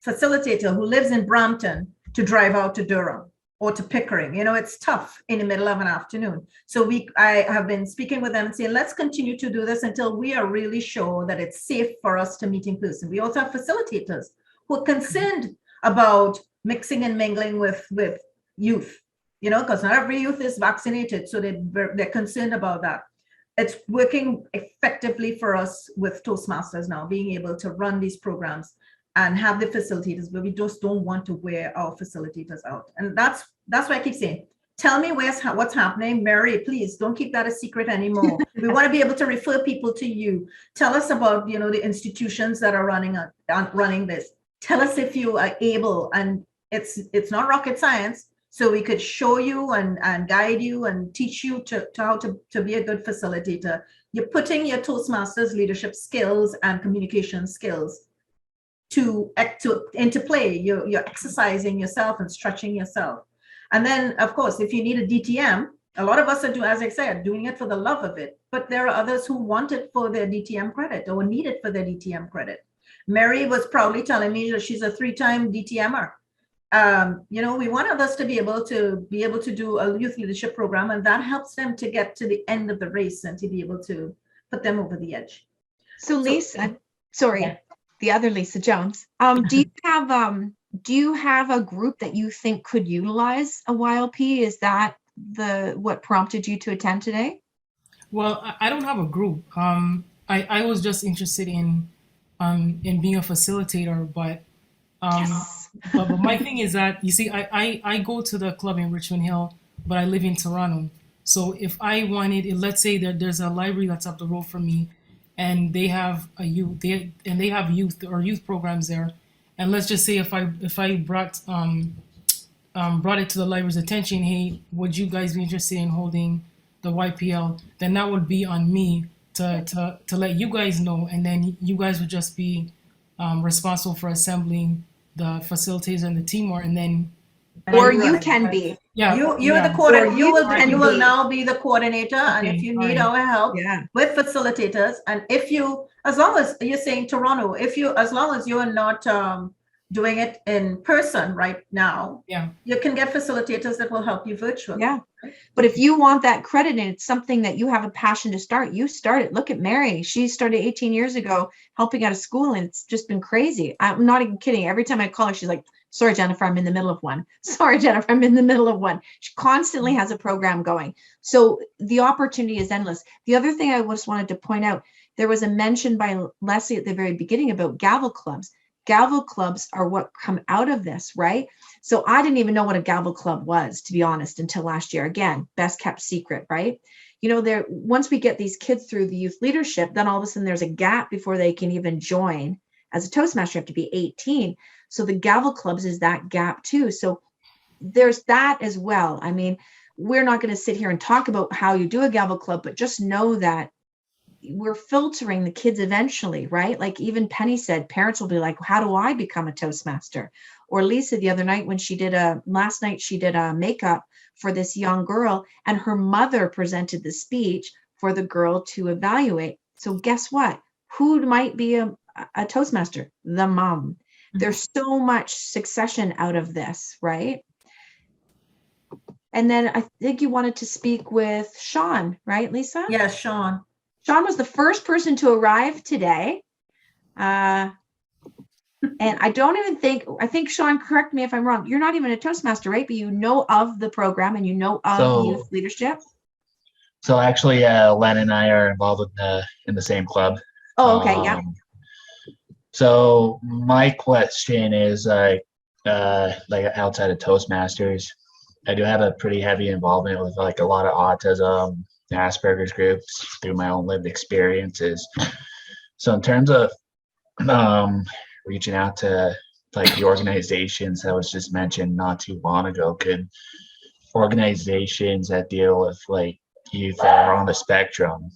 facilitator who lives in Brampton to drive out to Durham or to Pickering. You know, it's tough in the middle of an afternoon. So I have been speaking with them and saying, let's continue to do this until we are really sure that it's safe for us to meet in person. We also have facilitators who are concerned about mixing and mingling with youth, you know, because not every youth is vaccinated. So they're concerned about that. It's working effectively for us with Toastmasters now, being able to run these programs and have the facilitators, but we just don't want to wear our facilitators out. And that's why I keep saying, tell me what's happening. Mary, please don't keep that a secret anymore. We want to be able to refer people to you. Tell us about, you know, the institutions that are running this. Tell us if you are able, and it's not rocket science. So we could show you and guide you and teach you to how to be a good facilitator. You're putting your Toastmasters leadership skills and communication skills into play. You're exercising yourself and stretching yourself. And then, of course, if you need a DTM, a lot of us are, as I said, doing it for the love of it. But there are others who want it for their DTM credit or need it for their DTM credit. Mary was proudly telling me that she's a 3-time DTMer. You know, we want others to be able to do a youth leadership program, and that helps them to get to the end of the race and to be able to put them over the edge. So Lisa, sorry, yeah. The other Lisa Jones, do you have a group that you think could utilize a YLP? Is that what prompted you to attend today? Well, I don't have a group. I was just interested in being a facilitator, but yes. but my thing is that, you see, I go to the club in Richmond Hill, but I live in Toronto. So if I wanted, let's say that there's a library that's up the road from me, and they have they have youth programs there, and let's just say if I brought it to the library's attention, hey, would you guys be interested in holding the YPL? Then that would be on me to let you guys know, and then you guys would just be responsible for assembling the facilitators and the team, and then or you can be. Yeah, you're the coordinator. You will now be the coordinator, okay, and if you need our help with facilitators, and as long as you're saying Toronto, as long as you're not doing it in person right now, Yeah. you can get facilitators that will help you virtually. Yeah. But if you want that credit and it's something that you have a passion to start, you start it. Look at Mary. She started 18 years ago helping out of school, and it's just been crazy. I'm not even kidding. Every time I call her, she's like, sorry, Jennifer, I'm in the middle of one. Sorry, Jennifer, I'm in the middle of one. She constantly has a program going. So the opportunity is endless. The other thing I just wanted to point out, there was a mention by Leslie at the very beginning about gavel clubs. Gavel clubs are what come out of this, right? So I didn't even know what a gavel club was, to be honest, until last year. Again, best kept secret, right? You know, there, once we get these kids through the youth leadership, then all of a sudden there's a gap before they can even join. As a Toastmaster, you have to be 18. So the gavel clubs is that gap too. So there's that as well. I mean, we're not going to sit here and talk about how you do a gavel club, but just know that we're filtering the kids eventually, right? Like even Penny said, parents will be like, how do I become a Toastmaster? Or Lisa the other night when last night she did a makeup for this young girl, and her mother presented the speech for the girl to evaluate. So guess what? Who might be a Toastmaster? The mom. There's so much succession out of this, right? And then I think you wanted to speak with Sean, right, Lisa? Yes, Sean. Sean was the first person to arrive today. And I think, Sean, correct me if I'm wrong, you're not even a Toastmaster, right? But you know of the program and you know of youth leadership. So actually, Len and I are involved in the same club. Oh, okay, yeah. So my question is like outside of Toastmasters, I do have a pretty heavy involvement with like a lot of autism, Asperger's groups through my own lived experiences. So in terms of reaching out to like the organizations that was just mentioned not too long ago, could organizations that deal with like youth that are on the spectrum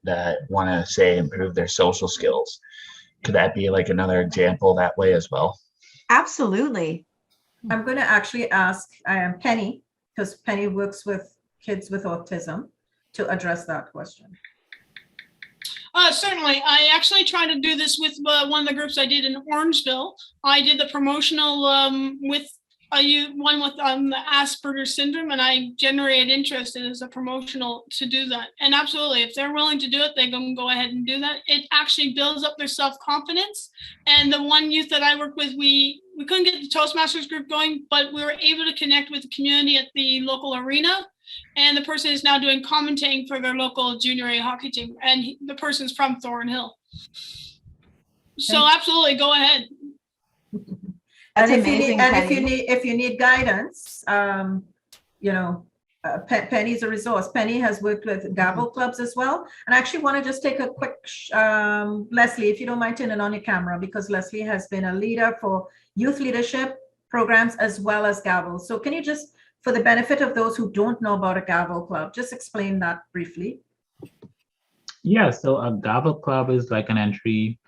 that want to say improve their social skills, could that be like another example that way as well? Absolutely. I'm going to actually ask Penny, because Penny works with kids with autism, to address that question. Certainly. I actually tried to do this with one of the groups I did in Orangeville. I did the promotional with one with the Asperger's syndrome, and I generated interest as a promotional to do that. And absolutely, if they're willing to do it, they can go ahead and do that. It actually builds up their self-confidence. And the one youth that I work with, we couldn't get the Toastmasters group going, but we were able to connect with the community at the local arena. And the person is now doing commentating for their local junior A hockey team. And the person's from Thornhill. So absolutely, go ahead. That's and amazing. If you need guidance, you know, Penny's a resource. Penny has worked with gavel clubs as well. And I actually want to just take a quick, Leslie, if you don't mind turning on your camera, because Leslie has been a leader for youth leadership programs as well as gavel. So can you just, for the benefit of those who don't know about a gavel club, just explain that briefly? Yeah, so a gavel club is like an entry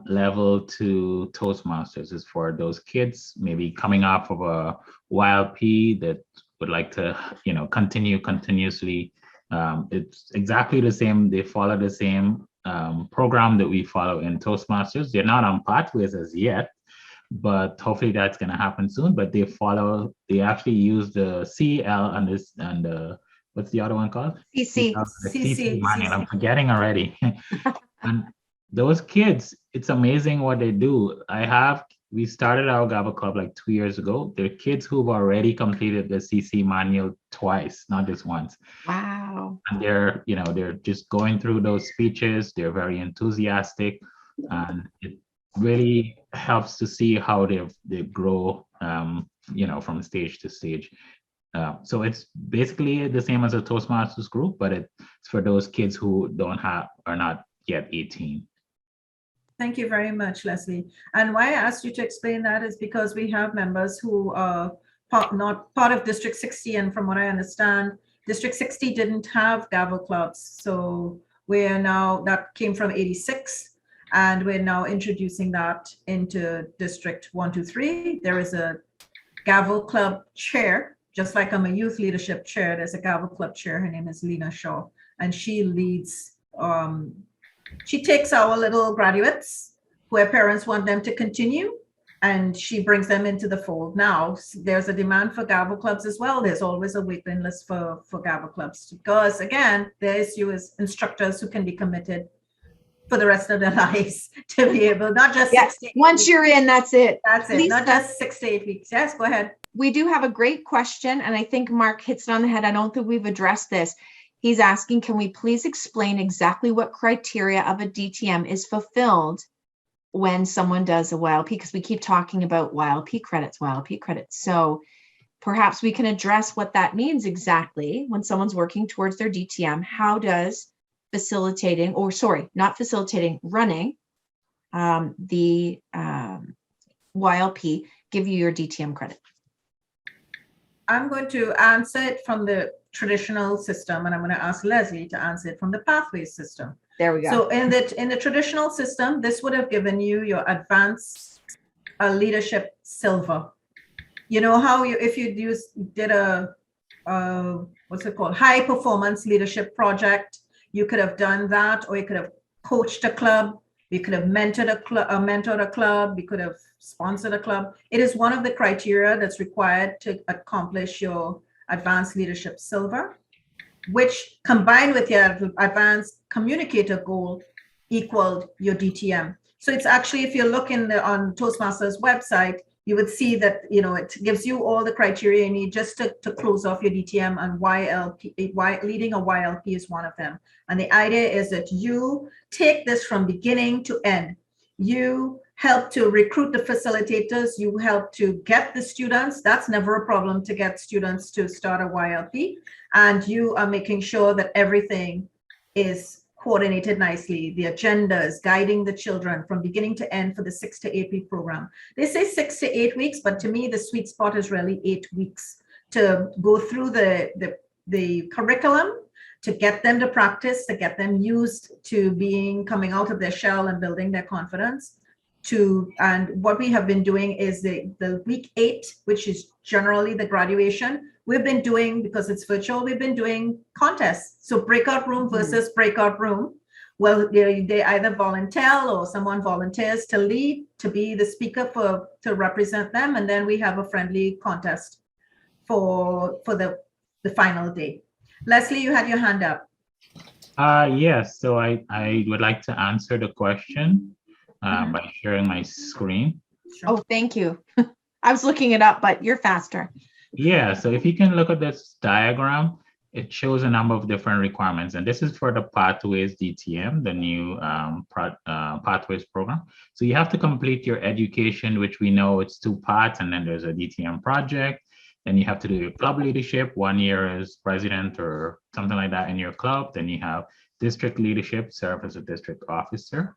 level to Toastmasters. Is for those kids maybe coming off of a YLP that would like to, you know, continue continuously. It's exactly the same. They follow the same program that we follow in Toastmasters. They're not on pathways as yet, but hopefully that's going to happen soon. But they actually use the CL and what's the other one called? CC. CC manual. I'm forgetting already. And those kids, it's amazing what they do. We started our gavel club like 2 years ago. They're kids who've already completed the CC manual twice, not just once. Wow. And they're just going through those speeches. They're very enthusiastic, and it really helps to see how they grow, from stage to stage. So it's basically the same as a Toastmasters group, but it's for those kids who are not yet 18. Thank you very much, Leslie. And why I asked you to explain that is because we have members who are not part of District 60. And from what I understand, District 60 didn't have gavel clubs. So that came from 86. And we're now introducing that into District 123. There is a gavel club chair, just like I'm a youth leadership chair, there's a gavel club chair. Her name is Lena Shaw. And she leads, she takes our little graduates where parents want them to continue and she brings them into the fold. Now, there's a demand for Gavel clubs as well. There's always a waiting list for Gavel clubs because, again, the issue is instructors who can be committed for the rest of their lives to be able, not just Yes, 6 to 8 once weeks. you're in, that's it. That's it, Lisa, not just 6 to 8 weeks. Yes, go ahead. we do have a great question, and I think Mark hits it on the head. I don't think we've addressed this. He's asking, can we please explain exactly what criteria of a DTM is fulfilled when someone does a YLP? Because we keep talking about YLP credits. So perhaps we can address what that means exactly when someone's working towards their DTM. How does facilitating, or sorry, not facilitating, running the YLP give you your DTM credit? I'm going to answer it from the traditional system, and I'm going to ask Leslie to answer it from the pathways system. There we go. So in the traditional system, this would have given you your advanced leadership silver. You know how if you did a what's it called, high performance leadership project, you could have done that, or you could have coached a club, you could have mentored a club, you could have sponsored a club. It is one of the criteria that's required to accomplish your advanced leadership silver, which combined with your advanced communicator goal equaled your DTM. So it's actually, if you're looking on Toastmasters website, you would see that, it gives you all the criteria you need just to close off your DTM, and leading a YLP is one of them. And the idea is that you take this from beginning to end. You help to recruit the facilitators, you help to get the students. That's never a problem to get students to start a YLP. And you are making sure that everything is coordinated nicely. The agenda is guiding the children from beginning to end for the 6 to 8 week program. They say 6 to 8 weeks, but to me, the sweet spot is really 8 weeks to go through the curriculum, to get them to practice, to get them used to coming out of their shell and building their confidence. And what we have been doing is the week 8, which is generally the graduation, we've been doing, because it's virtual, we've been doing contests. So breakout room versus breakout room. Well, they either volunteer or someone volunteers to lead, to be the speaker to represent them. And then we have a friendly contest for the final day. Leslie, you had your hand up. Yes, so I would like to answer the question by sharing my screen. Sure. Oh, thank you. I was looking it up, but you're faster. Yeah, so if you can look at this diagram, it shows a number of different requirements. And this is for the Pathways DTM, the new Pathways program. So you have to complete your education, which we know it's 2 parts, and then there's a DTM project. Then you have to do your club leadership, 1 year as president or something like that in your club. Then you have district leadership, serve as a district officer.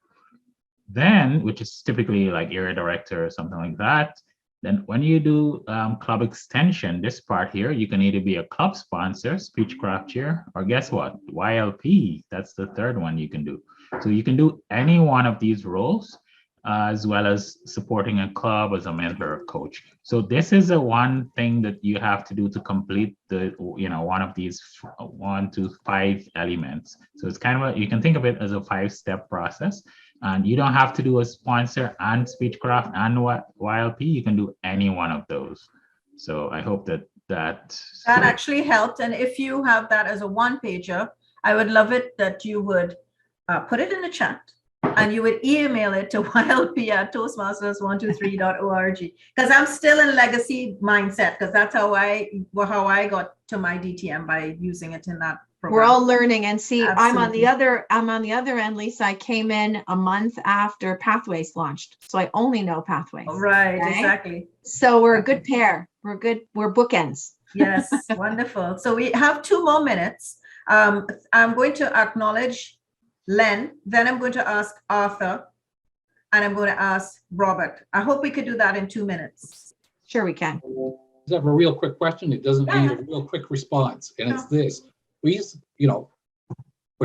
Then, which is typically like area director or something like that. Then when you do club extension, this part here, you can either be a club sponsor, speechcraft chair, or guess what? YLP, that's the third one you can do. So you can do any one of these roles, as well as supporting a club as a mentor or coach. So this is the one thing that you have to do to complete one of these 1 to 5 elements. So it's kind of you can think of it as a 5-step process. And you don't have to do a sponsor and speechcraft and YLP. You can do any one of those. So I hope that actually helped. And if you have that as a 1-pager, I would love it that you would put it in the chat and you would email it to ylp@toastmasters123.org, because I'm still in legacy mindset, because that's how I got to my DTM, by using it in that program. We're all learning, and see, Absolutely. I'm on the other end, Lisa. I came in a month after Pathways launched, so I only know Pathways. Right, okay? Exactly. So we're a good pair. We're bookends. Yes, wonderful. So we have 2 more minutes. I'm going to acknowledge Len, then I'm going to ask Arthur, and I'm going to ask Robert. I hope we could do that in 2 minutes. Sure, we can. I have a real quick question. It doesn't need a real quick response, and it's this. We're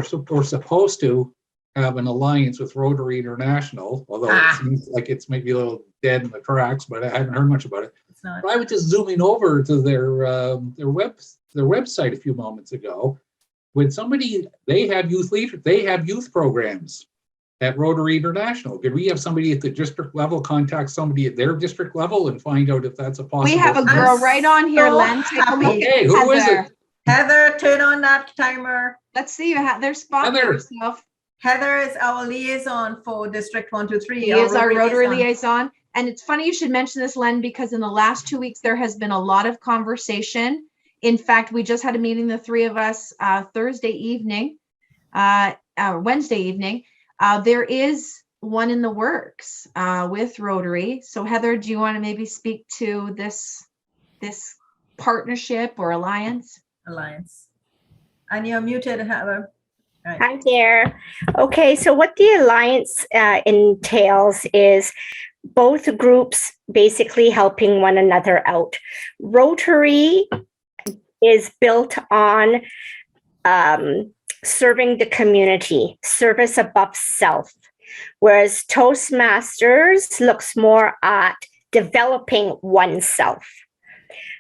supposed to have an alliance with Rotary International, although it seems like it's maybe a little dead in the tracks, but I haven't heard much about it. It's not. But I was just zooming over to their website a few moments ago. When they have youth programs. at Rotary International? Could we have somebody at the district level contact somebody at their district level and find out if that's a possible? We have a thing? girl right on here, so Len. Take a look happy. at Okay, who is Heather. it? Heather, turn on that timer. Let's see, there's spot Heather. yourself. Heather is our liaison for District 123. He is our Rotary liaison. And it's funny you should mention this, Len, because in the last 2 weeks, there has been a lot of conversation. In fact, we just had a meeting, the three of us, Wednesday evening. There is one in the works with Rotary. So Heather, do you want to maybe speak to this partnership or alliance? And you're muted, Heather. Right. Hi there. Okay, so what the alliance entails is both groups basically helping one another out. Rotary is built on serving the community, service above self, whereas Toastmasters looks more at developing oneself.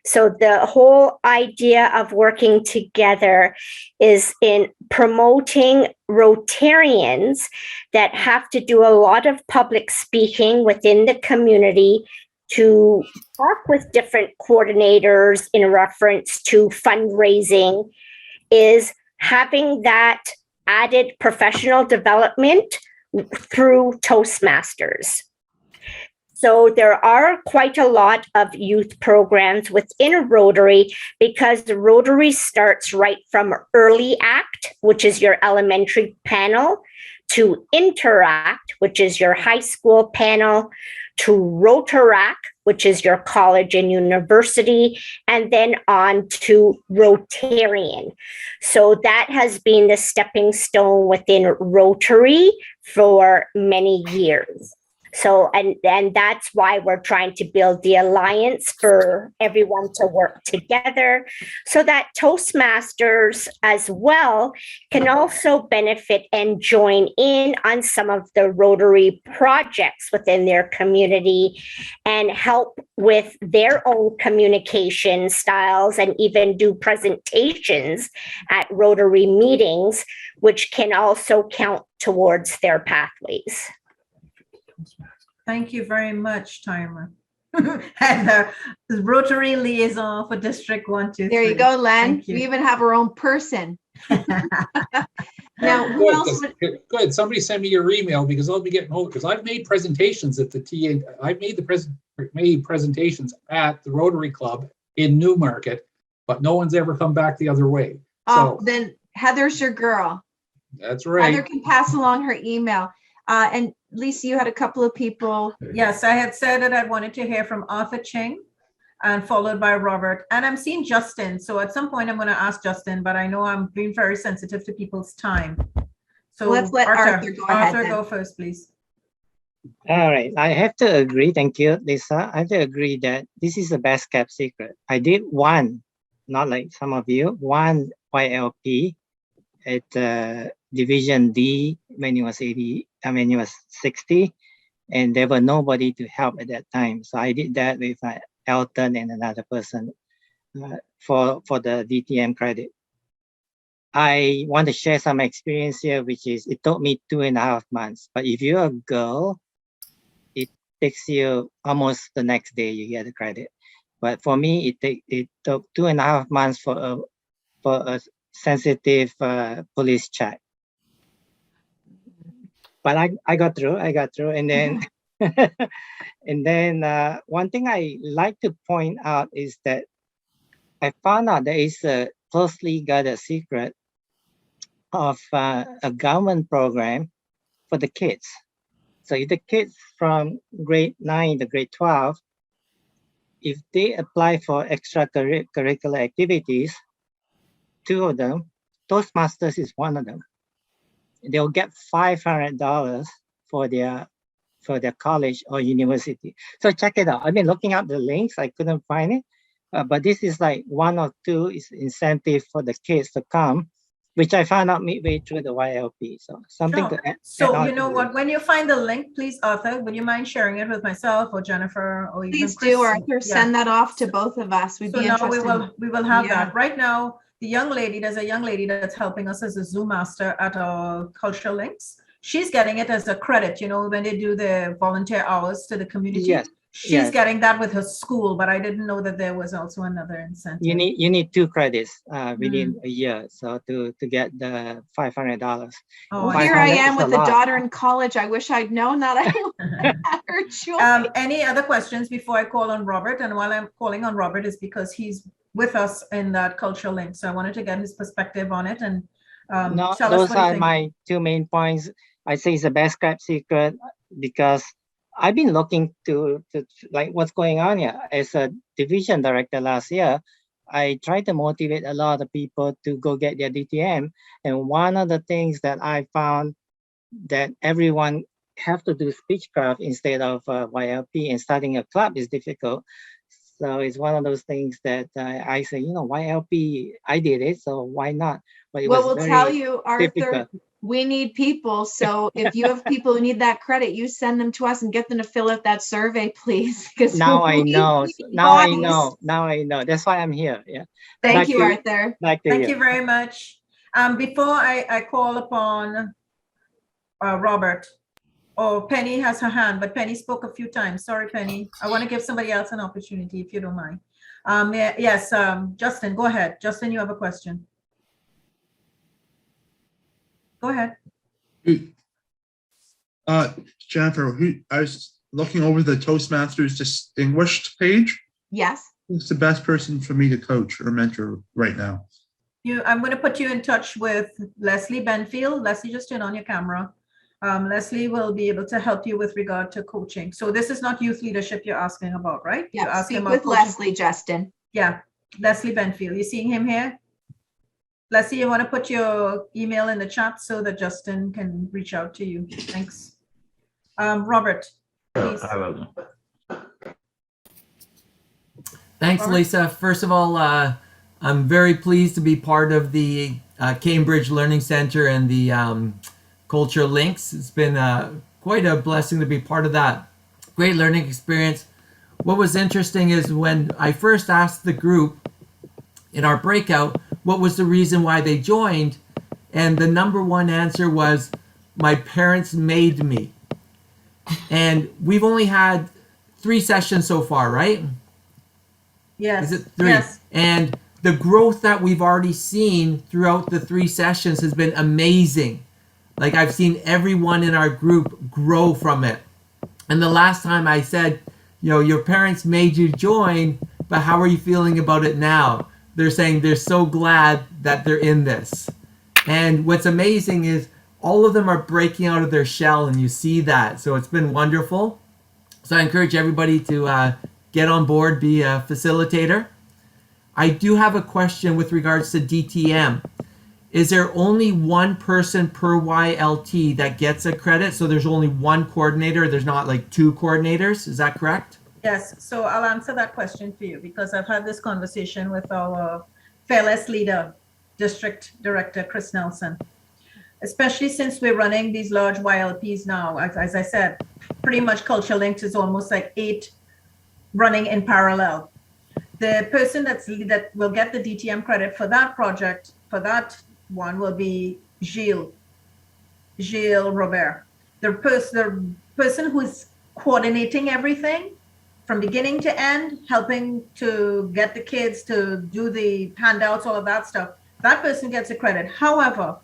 So the whole idea of working together is in promoting Rotarians that have to do a lot of public speaking within the community to talk with different coordinators in reference to fundraising, is having that added professional development through Toastmasters. So there are quite a lot of youth programs within Rotary because the Rotary starts right from Early Act, which is your elementary panel, to Interact, which is your high school panel, to Rotaract, which is your college and university, and then on to Rotarian. So that has been the stepping stone within Rotary for many years. So, and that's why we're trying to build the alliance for everyone to work together so that Toastmasters as well can also benefit and join in on some of the Rotary projects within their community and help with their own communication styles and even do presentations at Rotary meetings, which can also count towards their pathways. Thank you very much, Timer. Heather, the Rotary liaison for District 123. There you go, Len. Thank you. We even have our own person. Now, who else would? Good. Somebody send me your email because I'll be getting hold, because I've made presentations at the TA. I've made presentations at the Rotary Club in Newmarket, but no one's ever come back the other way. Oh, So then Heather's your girl. that's right. Heather can pass along her email. And Lisa, you had a couple of people. Yes, I had said that I wanted to hear from Arthur Ching and followed by Robert. And I'm seeing Justin. So at some point I'm going to ask Justin, but I know I'm being very sensitive to people's time. So Let's let Arthur go ahead Arthur, then. go first, please. All right, I have to agree. Thank you, Lisa. I have to agree that this is the best kept secret. I did one, not like some of you, one YLP at Division D when it was 60, and there were nobody to help at that time. So I did that with Elton and another person for the DTM credit. I want to share some experience here, which is it took me 2.5 months. But if you're a girl, it takes you almost the next day you get the credit. But for me, it took 2.5 months for a sensitive police check. But I got through, and then and then one thing I like to point out is that I found out there is a closely guarded secret of a government program for the kids. So if the kids from grade 9 to grade 12, if they apply for extracurricular activities, 2 of them, Toastmasters is one of them. They'll get $500 for their college or university. So check it out. I've been looking up the links. I couldn't find it, but this is like 1 or 2 is incentive for the kids to come, which I found out midway through the YLP. So something Sure. to add. So you know what, when you find the link, please, Arthur, would you mind sharing it with myself or Jennifer or even Please Chris? do, Arthur. Yeah. Send that off to both of us. We'd So be now interested. we will have Yeah. that. Right now, there's a young lady that's helping us as a Zoom master at our Cultural Links. she's getting it as a credit, you know, when they do their volunteer hours to the community. Yes. She's Yes. getting that with her school, but I didn't know that there was also another incentive. You need 2 credits within a year, so to get the $500. Oh, Well, here I 500 am is with a lot. daughter in college. I wish I'd known that. I would have her join. Any other questions before I call on Robert? And while I'm calling on Robert is because he's with us in that cultural link. So I wanted to get his perspective on it and No, tell us those what you are think. my 2 main points. I say it's the best kept secret because I've been looking to like what's going on here. As a division director last year, I tried to motivate a lot of people to go get their DTM. And one of the things that I found that everyone have to do speechcraft instead of YLP, and starting a club is difficult. So it's one of those things that I say, you know, YLP, I did it, so why not? But it Well, was we'll very tell you, Arthur, difficult. we need people. So if you have people who need that credit, you send them to us and get them to fill out that survey, please. Because Now I know. Now I bodies. know. Now I know. That's why I'm here. Yeah. Thank you, Arthur. Back to Thank you very much. Before I call upon Robert, Penny has her hand, but Penny spoke a few times. Sorry, Penny. I want to give somebody else an opportunity if you don't mind. Yes, Justin, go ahead. Justin, you have a question. Go ahead. Jennifer, I was looking over the Toastmasters Distinguished page. Yes. Who's the best person for me to coach or mentor right now? I'm going to put you in touch with Leslie Benfield. Leslie, just turn on your camera. Leslie will be able to help you with regard to coaching. So this is not youth leadership you're asking about, right? Yeah, you're asking speak about with coaching. Leslie, Justin. Yeah, Leslie Benfield. You seeing him here? Leslie, you want to put your email in the chat so that Justin can reach out to you. Thanks. Robert, please. Thanks, Robert? Lisa. First of all, I'm very pleased to be part of the Cambridge Learning Center and the Culture Links. It's been quite a blessing to be part of that. Great learning experience. What was interesting is when I first asked the group in our breakout what was the reason why they joined, and the number one answer was, my parents made me. And we've only had 3 sessions so far, right? Yes. Is it 3? Yes. And the growth that we've already seen throughout the 3 sessions has been amazing. Like, I've seen everyone in our group grow from it. And the last time I said, you know, your parents made you join, but how are you feeling about it now? They're saying they're so glad that they're in this. And what's amazing is all of them are breaking out of their shell, and you see that. So it's been wonderful. So I encourage everybody to get on board, be a facilitator. I do have a question with regards to DTM. Is there only one person per YLT that gets a credit? So there's only one coordinator. There's not like 2 coordinators. Is that correct? Yes, so I'll answer that question for you because I've had this conversation with our fearless leader, District Director Chris Nelson, especially since we're running these large YLPs now. As I said, pretty much Culture Links is almost like 8 running in parallel. The person that will get the DTM credit for that project, for that one, will be Gilles Robert. The person who is coordinating everything from beginning to end, helping to get the kids to do the handouts, all of that stuff, that person gets a credit. However,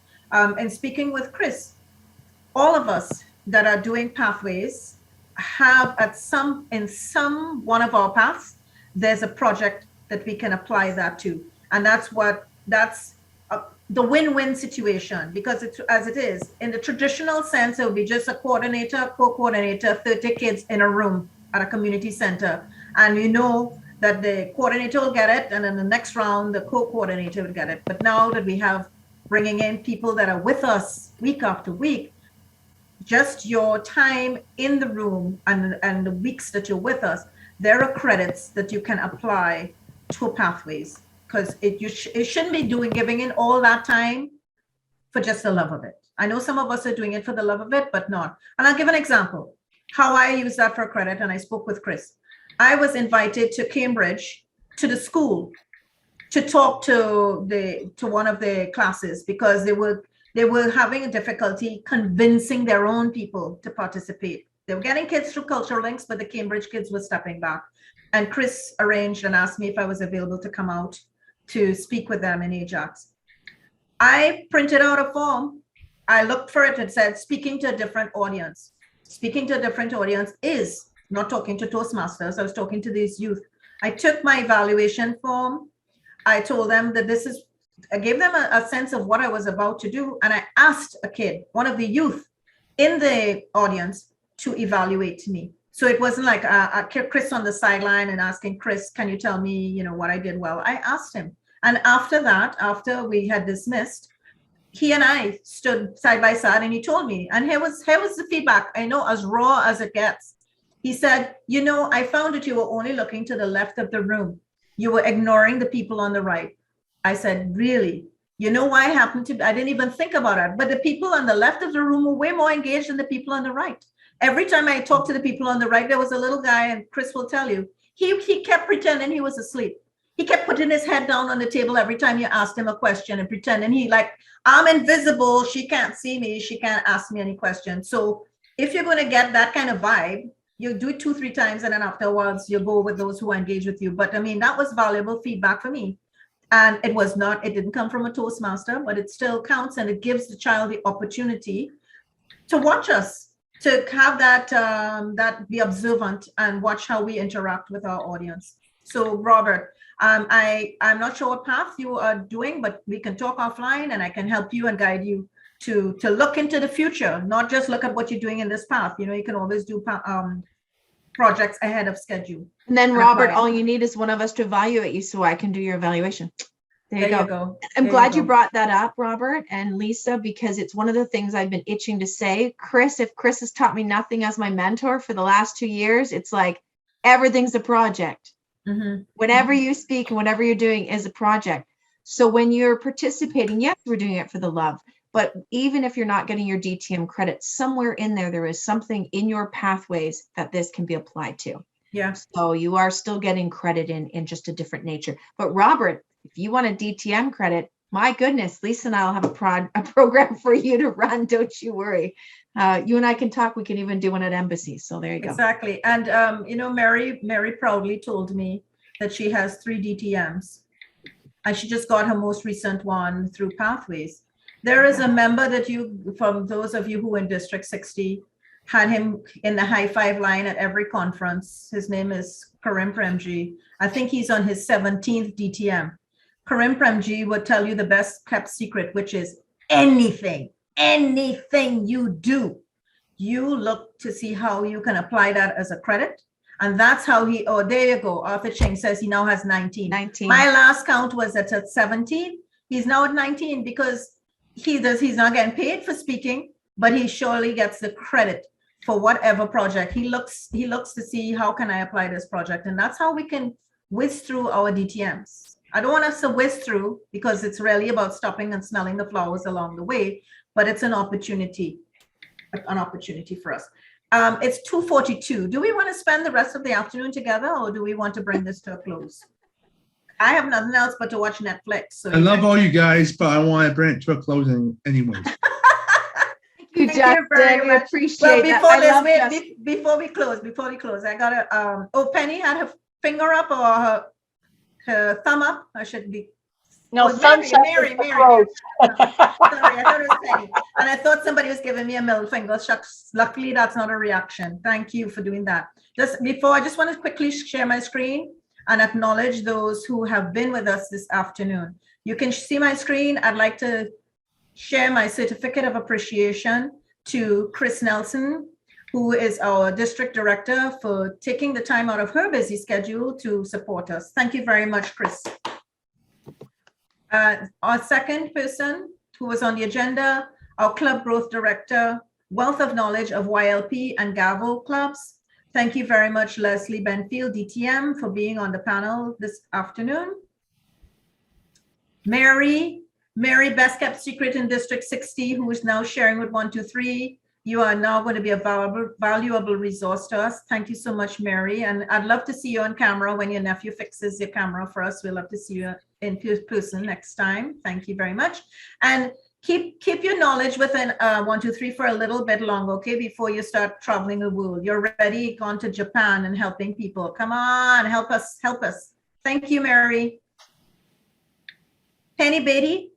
in speaking with Chris, all of us that are doing pathways have in some one of our paths, there's a project that we can apply that to. And that's the win-win situation, because it's, as it is, in the traditional sense, it would be just a coordinator, co-coordinator, 30 kids in a room at a community center. And you know that the coordinator will get it, and then the next round, the co-coordinator will get it. But now that we have bringing in people that are with us week after week, just your time in the room and the weeks that you're with us, there are credits that you can apply to pathways, because it shouldn't be giving in all that time for just the love of it. I know some of us are doing it for the love of it, but not. And I'll give an example how I use that for credit. And I spoke with Chris. I was invited to Cambridge to the school to talk to one of the classes, because they were They were having a difficulty convincing their own people to participate. They were getting kids through cultural links, but the Cambridge kids were stepping back. And Chris arranged and asked me if I was available to come out to speak with them in Ajax. I printed out a form. I looked for it. It said, speaking to a different audience. Speaking to a different audience is not talking to Toastmasters. I was talking to these youth. I took my evaluation form. I told them that I gave them a sense of what I was about to do. And I asked a kid, one of the youth in the audience, to evaluate me. So it wasn't like Chris on the sideline and asking Chris, can you tell me, what I did well? I asked him. And after that, after we had dismissed, he and I stood side by side and he told me, and here was the feedback. I know, as raw as it gets. He said, I found that you were only looking to the left of the room. You were ignoring the people on the right. I said, really? You know why it happened to me? I didn't even think about it. But the people on the left of the room were way more engaged than the people on the right. Every time I talked to the people on the right, there was a little guy, and Chris will tell you, he kept pretending he was asleep. He kept putting his head down on the table every time you asked him a question and pretending I'm invisible. She can't see me. She can't ask me any questions. So if you're going to get that kind of vibe, you do it 2-3 times, and then afterwards you go with those who engage with you. But I mean, that was valuable feedback for me. And it didn't come from a Toastmaster, but it still counts, and it gives the child the opportunity to watch us, to have that be observant and watch how we interact with our audience. So Robert, I'm not sure what path you are doing, but we can talk offline and I can help you and guide you to look into the future, not just look at what you're doing in this path. You can always do projects ahead of schedule. And then Robert, all you need is one of us to evaluate you so I can do your evaluation. There you go. I'm glad you brought that up, Robert and Lisa, because it's one of the things I've been itching to say. If Chris has taught me nothing as my mentor for the last 2 years, it's like everything's a project. Mm-hmm. Whatever you speak and whatever you're doing is a project. So when you're participating, yes, we're doing it for the love. But even if you're not getting your DTM credit, somewhere in there is something in your pathways that this can be applied to. Yeah. So you are still getting credit in just a different nature. But Robert, if you want a DTM credit, my goodness, Lisa and I will have a program for you to run. Don't you worry. You and I can talk. We can even do one at embassies. So there you go. Exactly. And, Mary proudly told me that she has 3 DTMs. And she just got her most recent one through Pathways. There is a member that from those of you who in District 60, had him in the high five line at every conference. His name is Karim Premji. I think he's on his 17th DTM. Karim Premji would tell you the best kept secret, which is anything you do, you look to see how you can apply that as a credit. And that's how there you go. Arthur Ching says he now has 19. My last count was at 17. He's now at 19 because he's not getting paid for speaking, but he surely gets the credit for whatever project. He looks to see how can I apply this project. And that's how we can whiz through our DTMs. I don't want us to whiz through because it's really about stopping and smelling the flowers along the way, but it's an opportunity for us. It's 2:42. Do we want to spend the rest of the afternoon together, or do we want to bring this to a close? I have nothing else but to watch Netflix. So I love all you guys, but I want to bring it to a closing anyways. Thank you very much. Appreciate that. Before we close, I gotta. Penny had her finger up or her thumb up. I should be. No, thumbs up. Mary. Sorry, I thought it was Penny, and I thought somebody was giving me a middle finger. Shucks. Luckily, that's not a reaction. Thank you for doing that. I just want to quickly share my screen and acknowledge those who have been with us this afternoon. You can see my screen. I'd like to share my certificate of appreciation to Chris Nelson, who is our district director, for taking the time out of her busy schedule to support us. Thank you very much, Chris. Our second person who was on the agenda, our club growth director, wealth of knowledge of YLP and Gavel clubs. Thank you very much, Leslie Benfield, DTM, for being on the panel this afternoon. Mary, best kept secret in District 60, who is now sharing with 123. You are now going to be a valuable resource to us. Thank you so much, Mary. And I'd love to see you on camera when your nephew fixes your camera for us. We'd love to see you in person next time. Thank you very much. And keep your knowledge within 1, 2, 3 for a little bit longer, okay, before you start traveling the world. You're ready, gone to Japan and helping people. Come on, help us, help us. Thank you, Mary. Penny Beatty,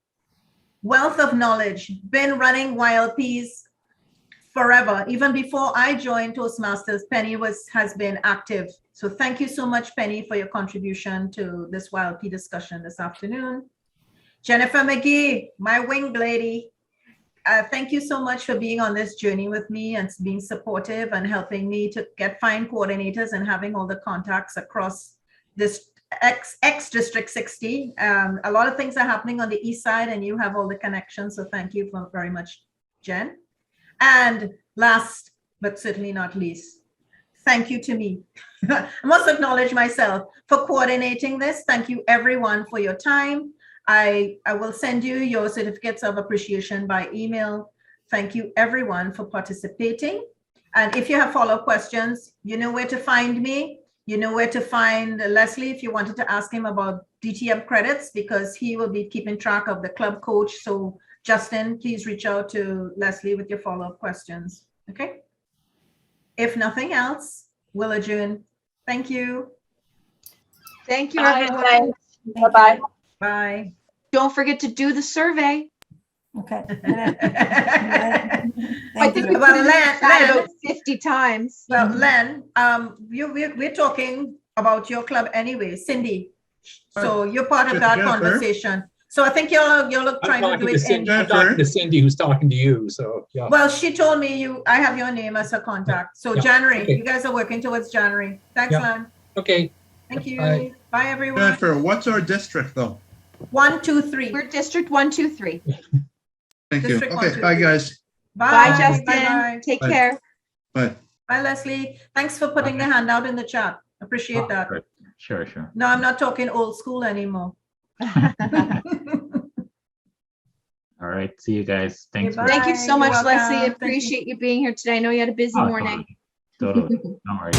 wealth of knowledge, been running YLPs forever. Even before I joined Toastmasters, Penny has been active. So thank you so much, Penny, for your contribution to this YLP discussion this afternoon. Jennifer McGee, my winged lady, thank you so much for being on this journey with me and being supportive and helping me to find coordinators and having all the contacts across this X District 60. A lot of things are happening on the east side and you have all the connections. So thank you very much, Jen. And last, but certainly not least, thank you to me. I must acknowledge myself for coordinating this. Thank you everyone for your time. I will send you your certificates of appreciation by email. Thank you everyone for participating. And if you have follow-up questions, you know where to find me. You know where to find Leslie if you wanted to ask him about DTM credits, because he will be keeping track of the club coach. So Justin, please reach out to Leslie with your follow-up questions. Okay. If nothing else, we'll adjourn. Thank you. Thank you, Bye. everyone. Bye-bye. Bye. Don't forget to do the survey. Okay. I think we Well, put it in Len- the chat Len- about 50 times. Well, Len, we're talking about your club anyway, Cindy. So you're part of that Jennifer? conversation. So I think you're trying to do it in. I'm talking to Cindy, who's talking to you, so, yeah. Well, she told me I have your name as her contact. So Yeah. January, Okay. you guys are working towards January. Thanks, Yeah. Len. Okay. Thank you. Bye. Bye, everyone. Jennifer, what's our district though? 1, 2, 3. We're District 1, 2, 3. Thank you. District 1, Okay, 2, bye 3. guys. Bye, Bye, Justin. Bye. Take Bye. care. Bye. Bye, Leslie. Thanks for putting the handout in the chat. Appreciate that. Great. Sure, sure. No, I'm not talking old school anymore. All right. See you guys. Thanks. Bye. Thank you so You're much, welcome. Leslie. Thank you. Appreciate you being here today. I know you had a busy Oh, morning. Totally. Don't worry.